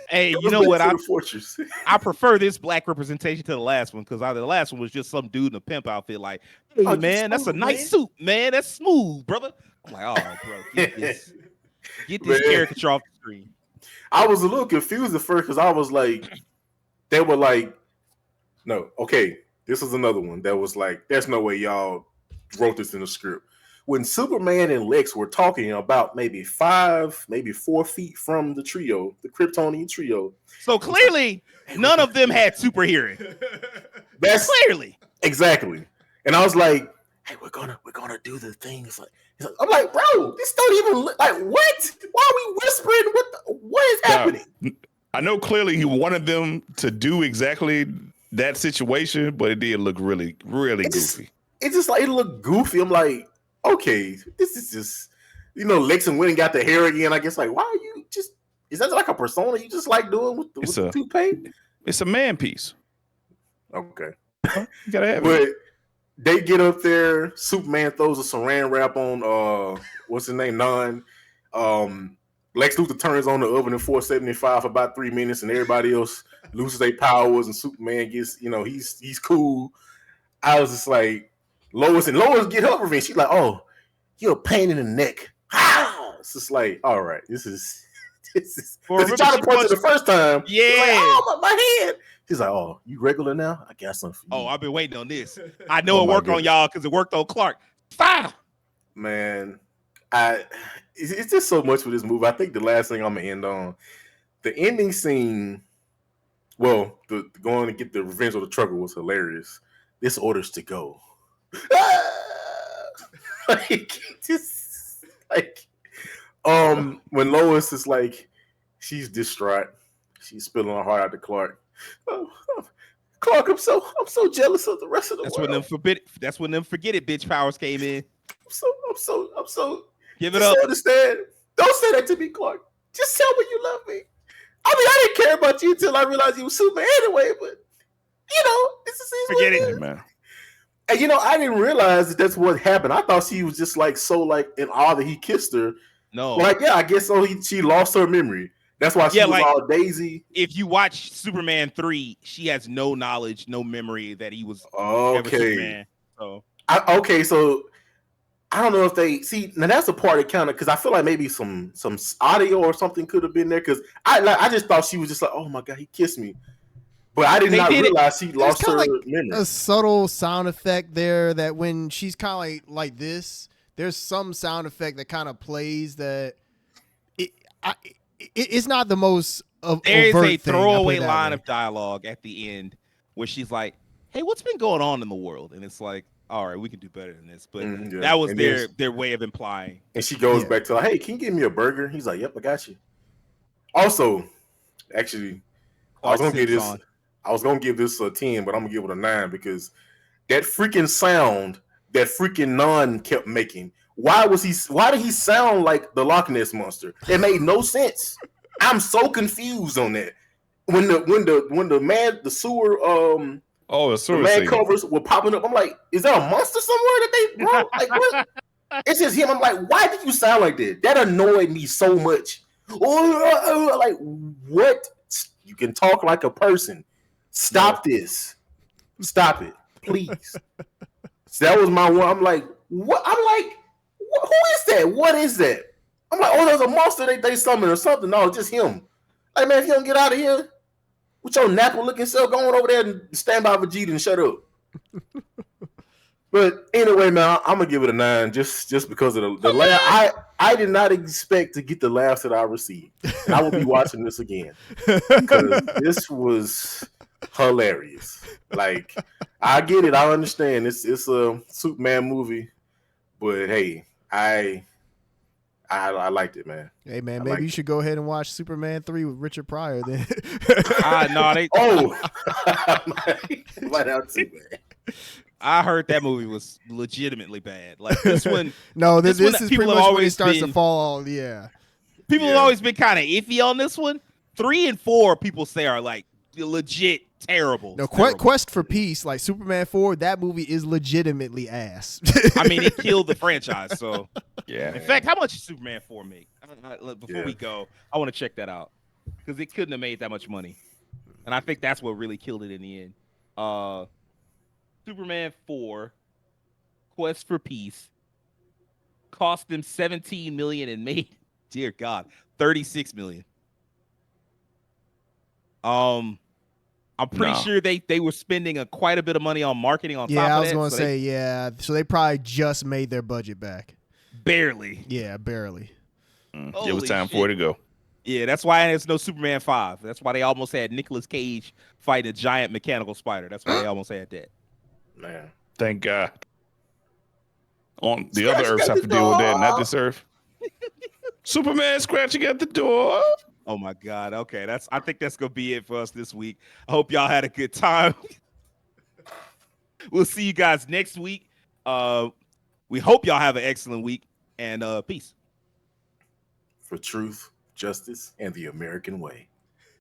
Hey, you know what? Fortress. I prefer this black representation to the last one because the last one was just some dude in a pimp outfit. Like, hey, man, that's a nice suit, man. That's smooth, brother. I'm like, oh, bro, get this caricature off the screen. I was a little confused at first because I was like, they were like, no, okay, this is another one that was like, there's no way y'all wrote this in the script. When Superman and Lex were talking about maybe 4 feet from the trio, the Kryptonian trio. So clearly, none of them had super hearing. That's clearly. Exactly. And I was like, hey, we're gonna do the things like, I'm like, bro, this don't even look like what? Why are we whispering? What is happening? I know clearly he wanted them to do exactly that situation, but it did look really, really goofy. It's just like it looked goofy. I'm like, okay, this is just, Lex and Winnie got the hair again. I guess like, why are you just? Is that like a persona you just like doing with the toupee? It's a man piece. Okay, you gotta have it. But they get up there. Superman throws a saran wrap on what's his name, Non. Lex Luthor turns on the oven in 475 for about 3 minutes, and everybody else loses their powers, and Superman gets, he's cool. I was just like, Lois get her revenge. She's like, oh, you're a pain in the neck. It's just like, all right, this is. Because he tried to punch it the first time. Yeah. Like, oh, my head. She's like, oh, you regular now? I got something for you. Oh, I've been waiting on this. I know it worked on y'all because it worked on Clark. Fire! Man, it's just so much for this movie. I think the last thing I'm going to end on, the ending scene, well, the going to get the revenge of the trucker was hilarious. This orders to go. When Lois is like, she's distraught, she's spilling her heart out to Clark. Oh, Clark, I'm so jealous of the rest of the world. That's when them forget it bitch powers came in. I'm so give it up. Understand? Don't say that to me, Clark. Just tell me you love me. I mean, I didn't care about you until I realized you were Superman anyway. But this is forget it, man. And I didn't realize that's what happened. I thought she was just like so like in awe that he kissed her. No, like I guess so. She lost her memory. That's why she was all daisy. If you watch Superman 3, she has no knowledge, no memory that he was okay. Superman. So so I don't know if they see now. That's the part that kind of because I feel like maybe some audio or something could have been there because I just thought she was just like, oh my god, he kissed me. But I did not realize she lost her memory. A subtle sound effect there that when she's kind of like this, there's some sound effect that kind of plays that it's not the most there's a throwaway line of dialogue at the end where she's like, hey, what's been going on in the world? And it's like, all right, we can do better than this. But that was their way of implying. And she goes back to like, hey, can you give me a burger? He's like, yep, I got you. Also, actually, I was gonna give this a 10, but I'm gonna give it a 9 because that freaking sound that freaking Non kept making. Why did he sound like the Loch Ness monster? It made no sense. I'm so confused on that. When the sewer the man covers were popping up, I'm like, is there a monster somewhere that they brought? Like what? It's just him. I'm like, why did you sound like that? That annoyed me so much. Like, what? You can talk like a person. Stop this. Stop it, please. So that was my one. I'm like, what? I'm like, who is that? What is that? I'm like, oh, there's a monster they summoned or something. No, just him. Like, man, if you don't get out of here with your Nappa looking self, going over there and stand by Vegeta and shut up. But anyway, man, I'm gonna give it a 9 just because of the laugh. I did not expect to get the laughs that I received. And I will be watching this again because this was hilarious. Like, I get it, I understand. It's a Superman movie, but hey, I liked it, man. Hey man, maybe you should go ahead and watch Superman 3 with Richard Pryor then. No, they. Might have to, man. I heard that movie was legitimately bad. Like this one. No, this one, is pretty much when it starts to fall. Yeah. People have always been kind of iffy on this one. 3 and 4, people say are like legit terrible. No, Quest for Peace, like Superman 4, that movie is legitimately ass. I mean, it killed the franchise. So Yeah. in fact, how much did Superman 4 make? Before we go, I want to check that out because it couldn't have made that much money, and I think that's what really killed it in the end. Superman 4, Quest for Peace, cost them $17 million and made, dear God, $36 million. I'm pretty sure they were spending quite a bit of money on marketing on top of that. Yeah, I was going to say, yeah. So they probably just made their budget back. Barely. Yeah, barely. It was time for it to go. Yeah, that's why there's no Superman 5. That's why they almost had Nicolas Cage fight a giant mechanical spider. That's why they almost had that. Man, thank God. On the other Earths have to deal with that, not this Earth. Superman scratching at the door. Oh my God. Okay, I think that's gonna be it for us this week. I hope y'all had a good time. We'll see you guys next week. We hope y'all have an excellent week, and peace. For truth, justice, and the American way.